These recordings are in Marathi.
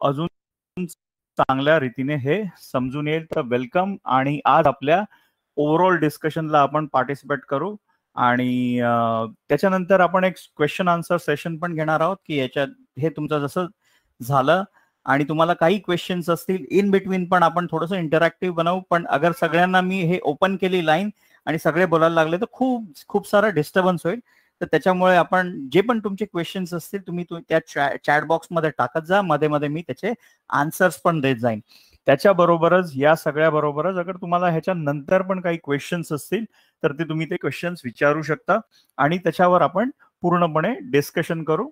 अजून चांगल्या रीतीने हे समजून येईल. तर वेलकम. आणि आज आपल्या ओव्हरऑल डिस्कशनला आपण पार्टिसिपेट करू आणि त्याच्यानंतर आपण एक क्वेश्चन आन्सर सेशन पण घेणार आहोत की याच्यात हे तुमचं जसं झालं आणि तुम्हाला काही क्वेश्चन्स असतील इन बिटवीन पण आपण थोडंसं इंटरॅक्टिव्ह बनवू. पण अगर सगळ्यांना मी हे ओपन केली लाईन आणि सगळे बोलायला लागले तर खूप सारा डिस्टर्बन्स होईल. तर त्याच्यामुळे आपण जे पण तुमचे क्वेश्चन्स असतील तुम्ही त्या चॅट बॉक्समध्ये टाकत जा. मध्ये मध्ये मी त्याचे आन्सर्स पण देत जाईन. त्याच्याबरोबरच या सगळ्याबरोबरच अगर तुम्हाला ह्याच्या नंतर पण काही क्वेश्चन्स असतील तर ते तुम्ही ते क्वेश्चन्स विचारू शकता आणि त्याच्यावर आपण पूर्णपणे डिस्कशन करू.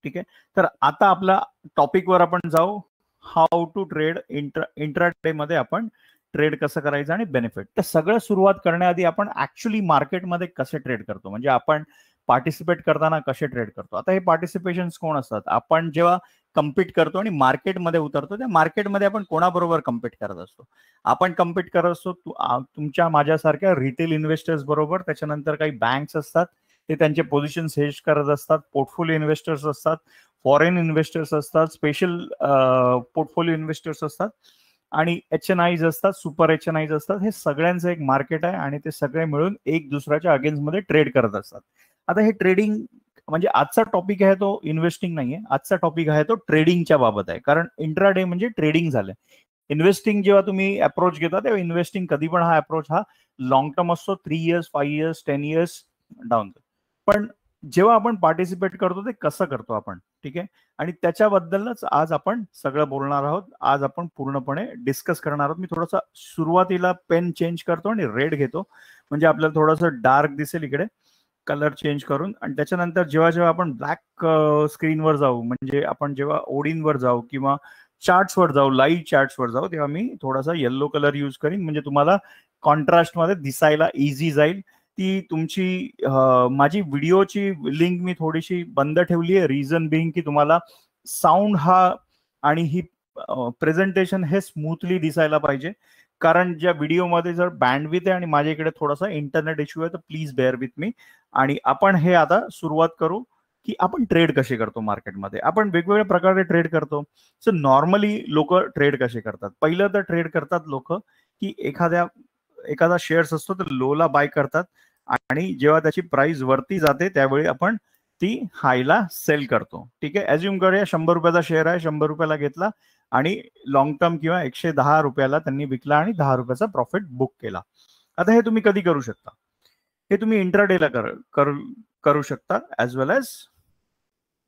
ठीक आहे. तर आता आपला टॉपिकवर आपण जाऊ. हाऊ टू ट्रेड इंट्राडे मध्ये आपण ट्रेड कसं करायचं आणि बेनिफिट. तर सगळं सुरुवात करण्याआधी आपण ऍक्च्युली मार्केटमध्ये कसे ट्रेड करतो म्हणजे आपण पार्टिसिपेट करताना कसे ट्रेड करतो. आता हे पार्टिसिपेशन कोण असतात. आपण जेव्हा कम्पीट करतो आणि मार्केटमध्ये उतरतो त्या मार्केटमध्ये आपण कोणाबरोबर कम्पीट करत असतो. आपण कम्पीट करत असतो तुमच्या माझ्यासारख्या रिटेल इन्व्हेस्टर्स बरोबर. त्याच्यानंतर काही बँक्स असतात ते त्यांचे पोझिशन्स हेज करत असतात. पोर्टफोलिओ इन्व्हेस्टर्स असतात. फॉरेन इन्व्हेस्टर्स असतात. स्पेशल पोर्टफोलिओ इन्व्हेस्टर्स असतात आणि HNIs असतात. सुपर HNIs असतात. हे सगळ्यांचं एक मार्केट आहे आणि ते सगळे मिळून एक दुसऱ्याच्या अगेन्स्ट मध्ये ट्रेड करत असतात. आता हे ट्रेडिंग म्हणजे आजचा टॉपिक आहे तो इन्व्हेस्टिंग नाहीये. आजचा टॉपिक आहे तो ट्रेडिंगच्या बाबत आहे. कारण इंट्राडे म्हणजे ट्रेडिंग झालं. इन्व्हेस्टिंग जेव्हा तुम्ही अप्रोच घेता तेव्हा इन्व्हेस्टिंग कधी पण हा अप्रोच हा लॉंग टर्म असतो. 3 इयर्स 5 इयर्स 10 इयर्स डाऊन. पण जेव्हा आपण पार्टिसिपेट करतो ते कसं करतो आपण. ठीक आहे. आणि त्याच्याबद्दलच आज आपण सगळं बोलणार आहोत. आज आपण पूर्णपणे डिस्कस करणार आहोत. मी थोडासा सुरुवातीला पेन चेंज करतो आणि रेड घेतो म्हणजे आपल्याला थोडंसं डार्क दिसेल इकडे. कलर चेंज करून आणि त्याच्यानंतर जेव्हा जेव्हा आपण ब्लॅक स्क्रीनवर जाऊ म्हणजे आपण जेव्हा ओडींवर जाऊ किंवा चार्ट्सवर जाऊ लाईव्ह चार्ट्सवर जाऊ तेव्हा मी थोडासा येल्लो कलर यूज करीन म्हणजे तुम्हाला कॉन्ट्रास्टमध्ये दिसायला इझी जाईल. ती तुमची माझी व्हिडिओची लिंक मी थोडीशी बंद ठेवली आहे. रिझन बिंग की तुम्हाला साऊंड हा आणि ही प्रेझेंटेशन हे स्मूथली दिसायला पाहिजे. कारण ज्या व्हिडिओमध्ये जर बँडविथ आहे आणि माझ्या इकडे थोडासा इंटरनेट इश्यू आहे तर प्लीज बेअर विथ मी. आणि आपण हे आता सुरुवात करू की आपण ट्रेड कसे करतो मार्केटमध्ये. आपण वेगवेगळ्या प्रकारे ट्रेड करतो. सो नॉर्मली लोक ट्रेड कसे करतात. पहिलं तर ट्रेड करतात लोक की एखादा शेअर्स असतो तर लोला बाय करतात आणि जेव्हा त्याची प्राइस वरती जाते त्यावेळी आपण ती हायला सेल करतो. ठीक आहे. अज्युम करूया 100 रुपयाचा शेअर आहे. 100 रुपयाला घेतला आणि लॉंग टर्म किंवा 110 रुपयाला त्यांनी विकला आणि 10 रुपयाचा प्रॉफिट बुक केला. आता हे तुम्ही कधी करू शकता. हे तुम्ही इंट्राडेला करू शकता ऍज वेल एज.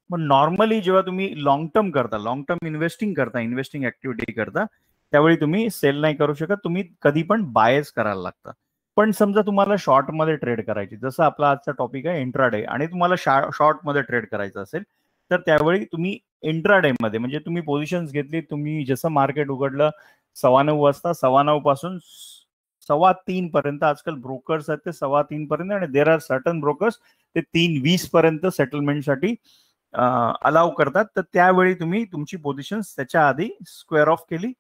पण नॉर्मली जेव्हा तुम्ही लॉंग टर्म इन्व्हेस्टिंग ऍक्टिव्हिटी करता त्यावेळी तुम्ही सेल नाही करू शकत. तुम्ही कधी पण बायच करायला लागतं. पण समजा तुम्हाला शॉर्टमध्ये ट्रेड करायची जसं आपला आजचा टॉपिक आहे इंट्राडे आणि तुम्हाला शॉर्टमध्ये ट्रेड करायचं असेल तर त्यावेळी तुम्ही इंट्राडे मध्ये म्हणजे तुम्ही पोझिशन्स घेतली. तुम्ही जसं मार्केट उघडलं 9:15 वाजता 9:15 पासून 3:15 पर्यंत आजकाल ब्रोकर्स आहेत ते 3:15 पर्यंत आणि देर आर सर्टन ब्रोकर्स ते 3:20 पर्यंत सेटलमेंटसाठी अलाव करतात. तर त्यावेळी तुम्ही तुमची पोझिशन त्याच्या आधी स्क्वेअर ऑफ केली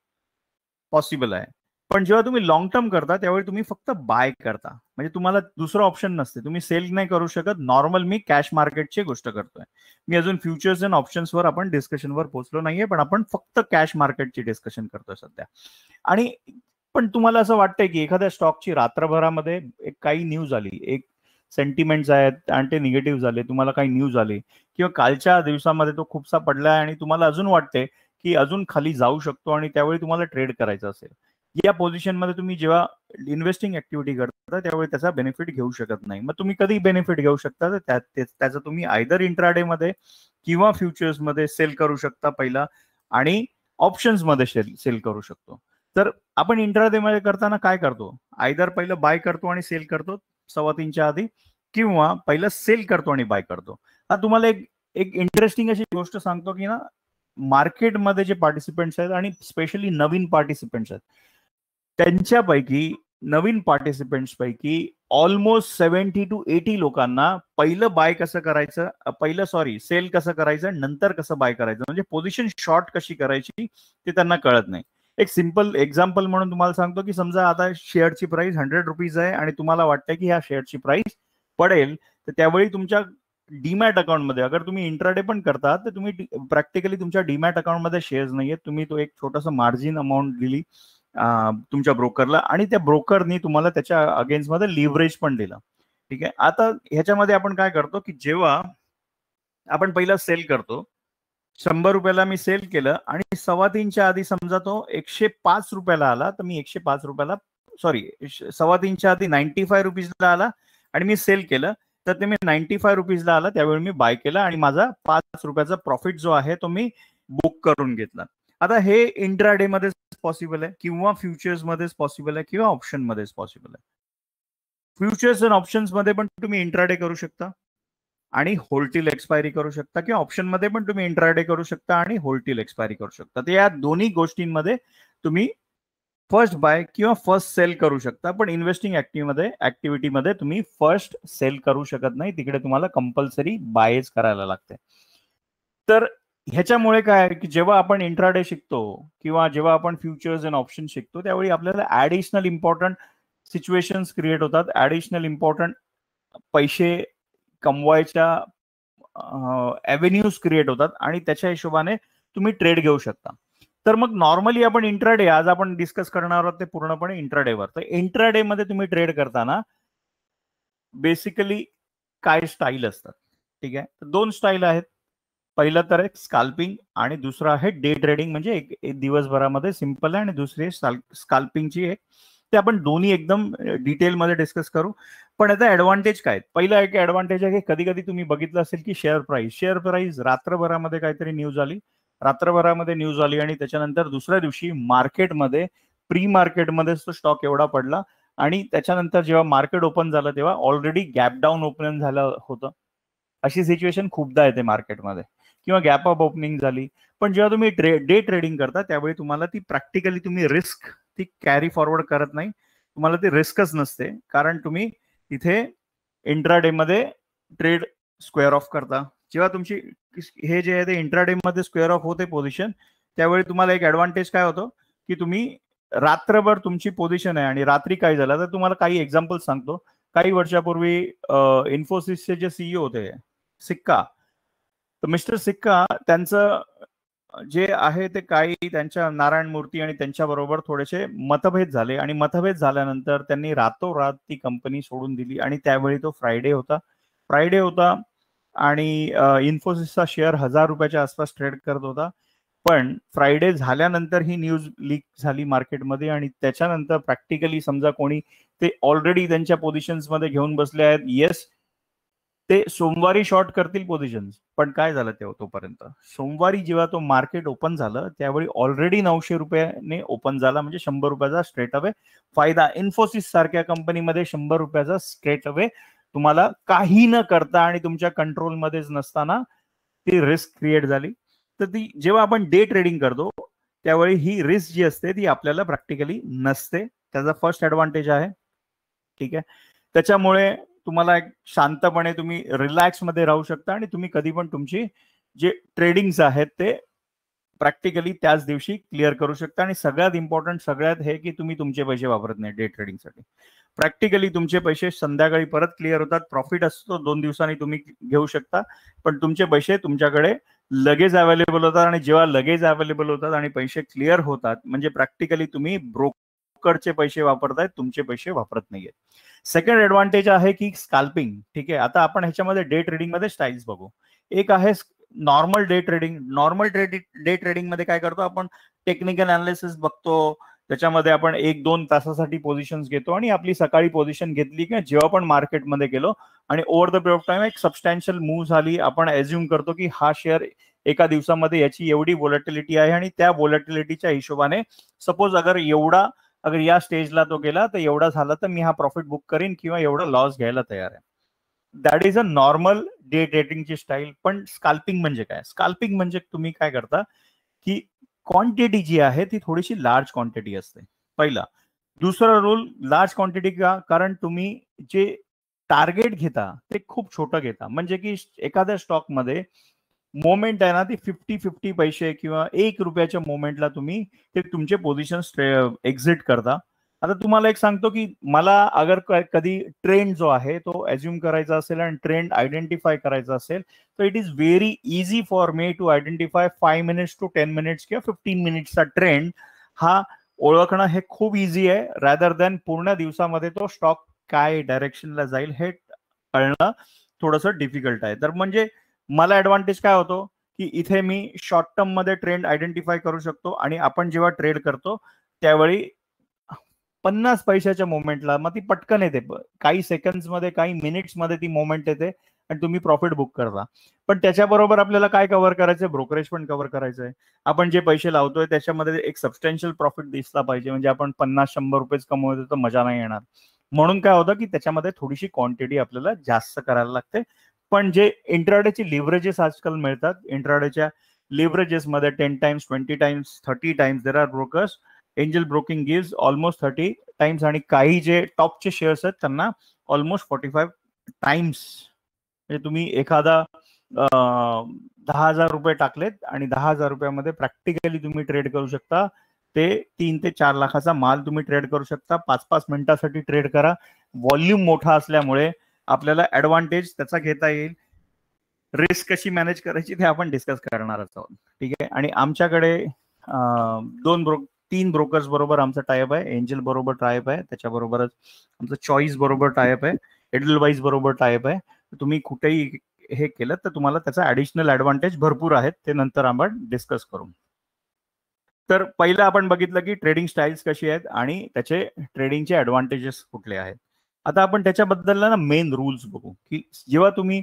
पॉसिबल आहे. पण जेव्हा तुम्ही लॉंग टर्म करता त्यावेळी तुम्ही फक्त बाय करता म्हणजे तुम्हाला दुसरं ऑप्शन नसते. तुम्ही सेल नाही करू शकत. नॉर्मल मी कॅश मार्केटची गोष्ट करतोय. मी अजून फ्युचर्स अँड ऑप्शन्सवर आपण डिस्कशनवर पोहोचलो नाहीये पण आपण फक्त कॅश मार्केटची डिस्कशन करतोय सध्या. आणि पण तुम्हाला असं वाटतंय की एखाद्या स्टॉकची रात्रभरामध्ये काही न्यूज आली एक सेंटिमेंट्स आहेत आणि ते निगेटिव्ह झाले. तुम्हाला काही न्यूज आली किंवा कालच्या दिवसामध्ये तो खूपसा पडलाय आणि तुम्हाला अजून वाटते की अजून खाली जाऊ शकतो आणि त्यावेळी तुम्हाला ट्रेड करायचं असेल. या पोझिशनमध्ये तुम्ही जेव्हा इन्व्हेस्टिंग ऍक्टिव्हिटी करता त्यावेळी त्याचा बेनिफिट घेऊ शकत नाही. मग तुम्ही कधी बेनिफिट घेऊ शकता तर त्याचा तुम्ही आयदर इंट्राडे मध्ये किंवा फ्युचर्स मध्ये सेल करू शकता पहिला आणि ऑप्शन्स मध्ये सेल करू शकतो. तर आपण इंट्राडे मध्ये करताना काय करतो. आयदर पहिलं बाय करतो आणि सेल करतो 3:15च्या आधी किंवा पहिलं सेल करतो आणि बाय करतो. हा तुम्हाला एक इंटरेस्टिंग अशी गोष्ट सांगतो की ना मार्केटमध्ये जे पार्टिसिपेंट्स आहेत आणि स्पेशली नवीन पार्टिसिपेंट्स आहेत त्यांच्यापैकी नवीन पार्टिसिपेंट्स पैकी ऑलमोस्ट 70 to 80 लोकांना पहिलं बाय कसं करायचं सेल कसं करायचं नंतर कसं बाय करायचं म्हणजे पोझिशन शॉर्ट कशी करायची ते त्यांना कळत नाही. एक सिंपल एक्झाम्पल म्हणून तुम्हाला सांगतो की समजा आता शेअरची प्राइस 100 रुपीज आहे आणि तुम्हाला वाटतं की ह्या शेअरची प्राइस पडेल तर त्यावेळी तुमच्या डीमॅट अकाउंटमध्ये, अगर तुम्ही इंट्राडे पण करता तर तुम्ही प्रॅक्टिकली तुमच्या डीमॅट अकाउंटमध्ये शेअर्स नाहीये, तुम्ही तो एक छोटासा मार्जिन अमाऊंट दिली तुमच्या ब्रोकरला आणि त्या ब्रोकरनी तुम्हाला त्याच्या अगेन्स्ट मध्ये लिव्हरेज पण दिला. ठीक आहे. आता ह्याच्यामध्ये आपण काय करतो की जेव्हा आपण पहिला सेल करतो, 100 रुपयाला मी सेल केलं आणि 3:15च्या आधी समजा तो 105 रुपयाला आला, तर मी 105 रुपयाला सॉरी 3:15च्या आधी 95 रुपीजला आला आणि मी सेल केलं, तर ते मी 95 रुपीजला आला त्यावेळी मी बाय केला आणि माझा 5 रुपयाचा प्रॉफिट जो आहे तो मी बुक करून घेतला. आता हे इंट्राडे मध्येच पॉसिबल आहे किंवा फ्युचर्स मध्येच पॉसिबल आहे किंवा ऑप्शन मध्येच पॉसिबल आहे. फ्युचर्स आणि ऑप्शन्स मध्ये पण तुम्ही इंट्राडे करू शकता आणि होल्टिल एक्सपायरी करू शकता किंवा ऑप्शन मध्ये पण तुम्ही इंट्राडे करू शकता आणि होल्टिल एक्सपायरी करू शकता. तर या दोन्ही गोष्टींमध्ये तुम्ही फर्स्ट बाय किंवा फर्स्ट सेल करू शकता, पण इन्व्हेस्टिंग ऍक्टिव्हिटीमध्ये तुम्ही फर्स्ट सेल करू शकत नाही, तिकडे तुम्हाला कंपल्सरी बायच करायला लागते. तर ह्याच्यामुळे काय आहे की जेव्हा आपण इंट्राडे शिकतो किंवा जेव्हा आपण फ्युचर्स अँड ऑप्शन शिकतो त्यावेळी आपल्याला ऍडिशनल इम्पॉर्टंट सिच्युएशन्स क्रिएट होतात, ऍडिशनल इम्पॉर्टंट पैसे कमवायच्या एव्हेन्यूज क्रिएट होतात आणि त्याच्या हिशोबाने तुम्ही ट्रेड घेऊ शकता. तर मग नॉर्मली आपण इंट्राडे आज आपण डिस्कस करणार आहोत ते पूर्णपणे इंट्राडेवर. तर इंट्राडे मध्ये तुम्ही ट्रेड करताना बेसिकली काय स्टाईल असतात, ठीक आहे. तर 2 स्टाईल आहेत. पहिलं तर एक स्काल्पिंग आणि दुसरं आहे डे ट्रेडिंग, म्हणजे एक दिवसभरामध्ये सिंपल आहे आणि दुसरी स्काल्पिंगची आहे. ते आपण दोन्ही एकदम डिटेलमध्ये डिस्कस करू. पण याचा ऍडव्हान्टेज काय? पहिला एक ऍडव्हान्टेज आहे की कधी कधी तुम्ही बघितलं असेल की शेअर प्राइस रात्रभरामध्ये काहीतरी न्यूज आली, आणि त्याच्यानंतर दुसऱ्या दिवशी मार्केटमध्ये प्री मार्केटमध्येच तो स्टॉक एवढा पडला आणि त्याच्यानंतर जेव्हा मार्केट ओपन झालं तेव्हा ऑलरेडी गॅप डाऊन ओपन झालं होतं. अशी सिच्युएशन खूपदा येते मार्केटमध्ये किंवा गॅप अप ओपनिंग झाली. पण जेव्हा तुम्ही डे ट्रेडिंग करता त्यावेळी तुम्हाला ती प्रॅक्टिकली तुम्ही रिस्क ती कॅरी फॉरवर्ड करत नाही, तुम्हाला ती रिस्कच नसते, कारण तुम्ही तिथे इंट्राडे मध्ये ट्रेड स्क्वेअर ऑफ करता. जेव्हा तुमची हे जे आहे ते इंट्राडे मध्ये स्क्वेअर ऑफ होते पोझिशन, त्यावेळी तुम्हाला एक ऍडव्हान्टेज काय होतो की तुम्ही रात्रभर तुमची पोझिशन आहे आणि रात्री काय झालं, तर तुम्हाला काही एक्झाम्पल सांगतो. काही वर्षापूर्वी इन्फोसिसचे जे सीईओ होते सिक्का, तर मिस्टर सिक्का त्यांचं जे आहे ते काही त्यांच्या नारायण मूर्ती आणि त्यांच्या बरोबर थोडेसे मतभेद झाले आणि मतभेद झाल्यानंतर त्यांनी रातोरात ती कंपनी सोडून दिली आणि त्यावेळी तो फ्रायडे होता आणि इन्फोसिसचा शेअर 1000 रुपयाच्या आसपास ट्रेड करत होता. पण फ्रायडे झाल्यानंतर ही न्यूज लीक झाली मार्केटमध्ये आणि त्याच्यानंतर प्रॅक्टिकली समजा कोणी ते ऑलरेडी त्यांच्या पोझिशन्स मध्ये घेऊन बसले आहेत, येस ते सोमवारी शॉर्ट करतील पोझिशन्स, पण काय झालं तेव्हा तोपर्यंत सोमवारी जेव्हा तो मार्केट ओपन झालं त्यावेळी ऑलरेडी 900 रुपयाने ओपन झाला, म्हणजे 100 रुपयाचा स्ट्रेट अवे फायदा. इन्फोसिस सारख्या कंपनीमध्ये 100 रुपयाचा स्ट्रेट अवे तुम्हाला काही न करता आणि तुमच्या कंट्रोलमध्येच नसताना ती रिस्क क्रिएट झाली. तर ती जेव्हा आपण डे ट्रेडिंग करतो त्यावेळी ही रिस्क जी असते ती आपल्याला प्रॅक्टिकली नसते. त्याचा फर्स्ट ऍडव्हान्टेज आहे, ठीक आहे. त्याच्यामुळे तुम्हाला एक शांतपणे तुम्ही रिलॅक्स मध्ये राहू शकता आणि तुम्ही कधी पण तुमची जे ट्रेडिंग्स आहेत ते प्रॅक्टिकली त्याच दिवशी क्लिअर करू शकता. आणि सगळ्यात इम्पॉर्टंट सगळ्यात हे की तुम्ही तुमचे पैसे वापरत नाही डे ट्रेडिंगसाठी. प्रॅक्टिकली तुमचे पैसे संध्याकाळी परत क्लिअर होतात. प्रॉफिट असतो 2 दिवसांनी तुम्ही घेऊ शकता, पण तुमचे पैसे तुमच्याकडे लगेच अवेलेबल होतात आणि जेव्हा लगेच अवेलेबल होतात आणि पैसे क्लिअर होतात म्हणजे प्रॅक्टिकली तुम्ही ब्रोकरचे पैसे वापरतायत, तुमचे पैसे वापरत नाहीये. सेकंड ऍडव्हान्टेज आहे की स्काल्पिंग, ठीक आहे. आता आपण ह्याच्यामध्ये डे ट्रेडिंग मध्ये स्टाईल्स बघू. एक आहे normal day trading. Day trading मध्ये काय करतो आपण, टेक्निकल अनालिसिस बघतो, त्याच्यामध्ये आपण 1-2 तासासाठी पोझिशन्स घेतो आणि आपली सकाळी पोझिशन घेतली की जेव्हा आपण मार्केटमध्ये गेलो आणि over the period of time एक सबस्टॅन्शियल मूव्ह झाली, आपण एज्युम करतो की हा शेअर एका दिवसामध्ये याची एवढी व्होलॅटिलिटी आहे आणि त्या व्होलॅटिलिटीच्या हिशोबाने सपोज अगर या स्टेजला तो गेला तर एवढा झाला तर मी हा प्रॉफिट बुक करीन किंवा एवढा लॉस घ्यायला तयार आहे. That is a normal day ट्रेडिंगची स्टाईल. पण स्काल्पिंग म्हणजे काय? स्काल्पिंग म्हणजे तुम्ही काय करता की क्वांटिटी जी आहे ती थोडीशी लार्ज क्वांटिटी असते, पहिला. दुसरा रूल, लार्ज क्वांटिटी का? कारण तुम्ही जे टार्गेट घेता ते खूप छोटं घेता, म्हणजे की एखाद्या स्टॉकमध्ये मोमेंट आहे ना ती 50 पैसे किंवा 1 रुपयाच्या मोमेंटला तुम्ही ते तुमचे पोझिशन एक्झिट करता आता तुम्हाला एक सांगतो की मला अगर कधी ट्रेंड जो आहे तो अज्युम करायचा असेल आणि ट्रेंड आयडेंटिफाय करायचा असेल तर it is very easy for me to identify 5 minutes टू 10 मिनिट्स किंवा 15 मिनिट्सचा ट्रेंड हा ओळखणं हे खूप इझी आहे, रॅदर दॅन पूर्ण दिवसामध्ये तो स्टॉक काय डायरेक्शनला जाईल हे कळणं थोडंसं डिफिकल्ट आहे. तर म्हणजे मला ऍडव्हान्टेज काय होतो की इथे मी शॉर्ट टर्म मध्ये ट्रेंड आयडेंटिफाय करू शकतो आणि आपण जेव्हा ट्रेड करतो त्यावेळी 50 पैशाच्या मोमेंटला मग ती पटकन येते, काही सेकंड्स मध्ये काही मिनिट्स मध्ये ती मोमेंट येते आणि तुम्ही प्रॉफिट बुक करता. पण त्याच्याबरोबर आपल्याला काय कव्हर करायचंय, ब्रोकरेज पण कव्हर करायचंय. आपण जे पैसे लावतोय त्याच्यामध्ये एक सबस्टन्शियल प्रॉफिट दिसला पाहिजे, म्हणजे आपण 50-100 रुपये कमवतो तर मजा नाही येणार. म्हणून काय होतं की त्याच्यामध्ये थोडीशी क्वांटिटी आपल्याला जास्त करायला लागते. पण जे इंट्राडेची लिव्हरेजेस आजकाल मिळतात, इंट्राडेच्या लिव्हरेजेस मध्ये 10 times, 20 times, 30 times there are brokers. Angel broking gives almost 30 times आणि काही जे टॉपचे शेअर्स आहेत त्यांना ऑलमोस्ट 45 टाइम्स. म्हणजे तुम्ही एखादा 10,000 रुपये टाकलेत आणि 10,000 रुपयामध्ये प्रॅक्टिकली तुम्ही ट्रेड करू शकता. ते 3 ते 4 लाखाचा माल तुम्ही ट्रेड करू शकता. 5-5 मिनिटासाठी ट्रेड करा. व्हॉल्यूम मोठा असल्यामुळे आपल्याला ऍडव्हान्टेज त्याचा घेता येईल. रिस्क कशी मॅनेज करायची ते आपण डिस्कस करणार आहोत. ठीक आहे. आणि आमच्याकडे 3 ब्रोकर्स बरोबर आमचा टायअप आहे. एंजल बरोबर टायअप आहे, त्याच्याबरोबरच आमचं चॉईस बरोबर टायअप आहे, एडलवाईज बरोबर टायअप आहे. तुम्ही कुठेही हे केलं तर तुम्हाला त्याचा ऍडिशनल ऍडव्हान्टेज भरपूर आहेत, ते नंतर आपण डिस्कस करू. तर पहिलं आपण बघितलं की ट्रेडिंग स्टाईल्स कशी आहेत आणि त्याचे ट्रेडिंगचे ऍडव्हान्टेजेस कुठले आहेत. आता आपण त्याच्याबद्दल ना मेन रूल्स बघू की जेव्हा तुम्ही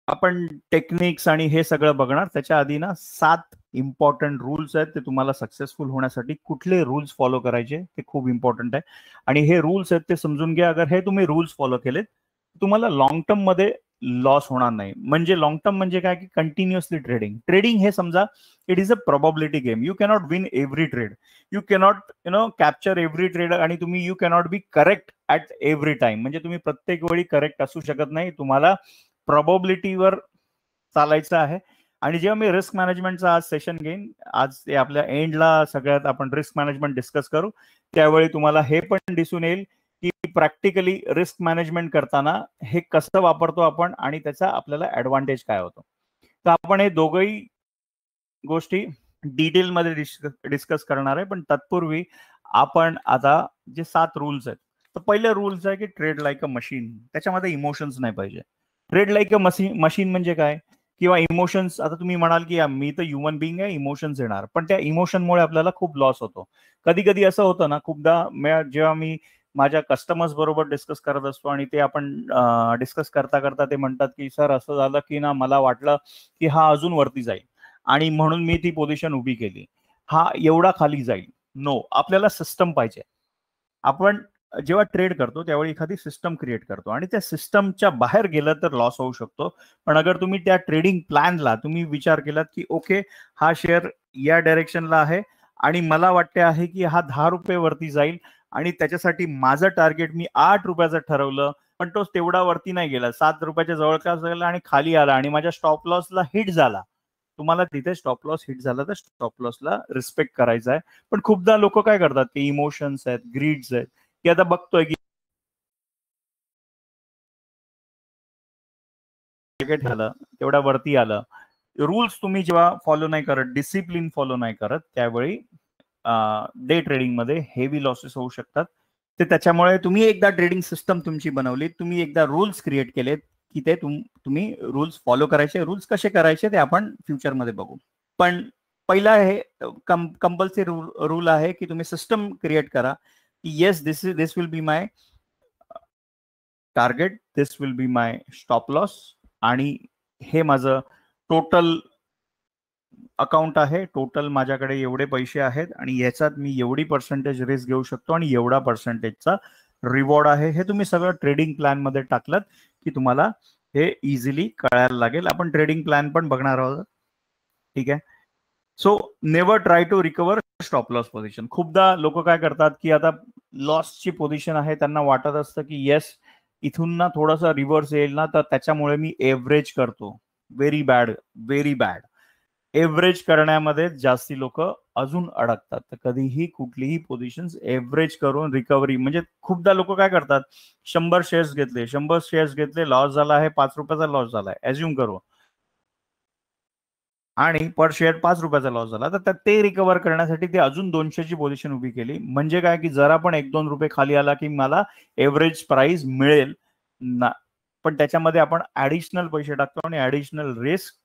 आपण टेक्निक्स आणि हे सगळं बघणार त्याच्या आधी ना 7 इम्पॉर्टंट रूल्स आहेत. ते तुम्हाला सक्सेसफुल होण्यासाठी कुठले रूल्स फॉलो करायचे ते खूप इम्पॉर्टंट आहे. आणि हे रूल्स आहेत ते समजून घ्या. अगर हे तुम्ही रूल्स फॉलो केलेत तुम्हाला लॉंग टर्म मध्ये लॉस होणार नाही. म्हणजे लॉंग टर्म म्हणजे काय की कंटिन्युअसली ट्रेडिंग हे समजा it is a probability game. You cannot win every trade, you cannot capture every trade आणि तुम्ही you cannot be correct at every time. म्हणजे तुम्ही प्रत्येक वेळी करेक्ट असू शकत नाही. तुम्हाला प्रोबॅबिलिटीवर चालायचं आहे. आणि जेव्हा मी रिस्क मॅनेजमेंटचा आज सेशन घेईन, आज ते आपल्या एंडला सगळ्यात आपण रिस्क मॅनेजमेंट डिस्कस करू, त्यावेळी तुम्हाला हे पण दिसून येईल की प्रॅक्टिकली रिस्क मॅनेजमेंट करताना हे कसं वापरतो आपण आणि त्याचा आपल्याला ऍडव्हान्टेज काय होतो. तर आपण हे दोघही गोष्टी डिटेलमध्ये डिस्कस करणार आहे. पण तत्पूर्वी आपण आता जे 7 रूल्स आहेत, तर पहिले रूल्स आहे की ट्रेड लाईक अ मशीन. त्याच्यामध्ये इमोशन्स नाही पाहिजे. ट्रेड लाईक अ मशीन म्हणजे काय किंवा इमोशन्स. आता तुम्ही म्हणाल की मी तर ह्युमन बिंग आहे, इमोशन्स येणार, पण त्या इमोशनमुळे आपल्याला खूप लॉस होतो. कधी कधी असं होतं ना, खूपदा जेव्हा मी माझ्या कस्टमर्स बरोबर डिस्कस करत असतो आणि ते आपण डिस्कस करता करता ते म्हणतात की सर असं झालं की ना मला वाटलं की हा अजून वरती जाईल आणि म्हणून मी ती पोझिशन उभी केली, हा एवढा खाली जाईल. नो, आपल्याला सिस्टम पाहिजे. आपण जेव्हा ट्रेड करतो त्यावेळी एखादी सिस्टम क्रिएट करतो आणि त्या सिस्टमच्या बाहेर गेलं तर लॉस होऊ शकतो. पण अगर तुम्ही त्या ट्रेडिंग प्लॅनला तुम्ही विचार केलात की ओके हा शेअर या डायरेक्शनला आहे आणि मला वाटते आहे की हा 10 रुपये वरती जाईल आणि त्याच्यासाठी माझं टार्गेट मी 8 रुपयाचं ठरवलं, पण तो तेवढा वरती नाही गेला, 7 रुपयाच्या जवळपास गेला आणि खाली आला आणि माझ्या स्टॉप लॉसला हिट झाला. तुम्हाला तिथे स्टॉप लॉस हिट झाला तर स्टॉप लॉसला रिस्पेक्ट करायचा आहे. पण खूपदा लोक काय करतात की इमोशन्स आहेत, ग्रीड्स आहेत, की आता बघतोय की टार्गेट आलं तेवढ्या वरती आलं. रूल्स तुम्ही जेव्हा फॉलो नाही करत, डिसिप्लिन फॉलो नाही करत, त्यावेळी डे ट्रेडिंग मध्ये हेवी लॉसेस होऊ शकतात. ते त्याच्यामुळे तुम्ही एकदा ट्रेडिंग सिस्टम तुमची बनवली, तुम्ही एकदा रूल्स क्रिएट केलेत की ते तुम्ही रूल्स फॉलो करायचे. रूल्स कसे करायचे ते आपण फ्युचरमध्ये बघू. पण पहिला हे कंपल्सरी रूल आहे की तुम्ही सिस्टम क्रिएट करा की yes this will be my target, this will be my stop loss आणि हे माझं टोटल अकाउंट आहे, टोटल माझ्याकडे एवढे पैसे आहेत आणि याच्यात मी एवढी पर्सेंटेज रिस्क घेऊ शकतो आणि एवढा पर्सेंटेजचा रिवॉर्ड आहे. हे तुम्ही सगळं ट्रेडिंग प्लॅन मध्ये टाकलं की तुम्हाला हे इझिली कळायला लागेल. आपण ट्रेडिंग प्लॅन पण बघणार आहोत. ठीक आहे. So never try to recover stop loss position. खूपदा लोक काय करतात की आता लॉसची पोझिशन आहे, त्यांना वाटत असतं की येस इथून ना थोडासा रिव्हर्स येईल ना तर त्याच्यामुळे मी एव्हरेज करतो. Very bad, very bad. Average करण्यामध्ये जास्ती लोक अजून अडकतात. तर कधीही कुठलीही पोझिशन एव्हरेज करून रिकव्हरी, म्हणजे खूपदा लोक काय करतात, 100 शेअर्स घेतले, लॉस झाला आहे, 5 रुपयाचा लॉस झालाय ऍज्युम करू, आणि पर शेअर 5 रुपयाचा लॉस झाला, तर ते रिकव्हर करण्यासाठी ते अजून 200ची पोझिशन उभी केली. म्हणजे काय, की जरा पण 1-2 रुपये खाली आला की मला एव्हरेज प्राइस मिळेल ना, पण त्याच्यामध्ये आपण ऍडिशनल पैसे टाकतो आणि ऍडिशनल रिस्क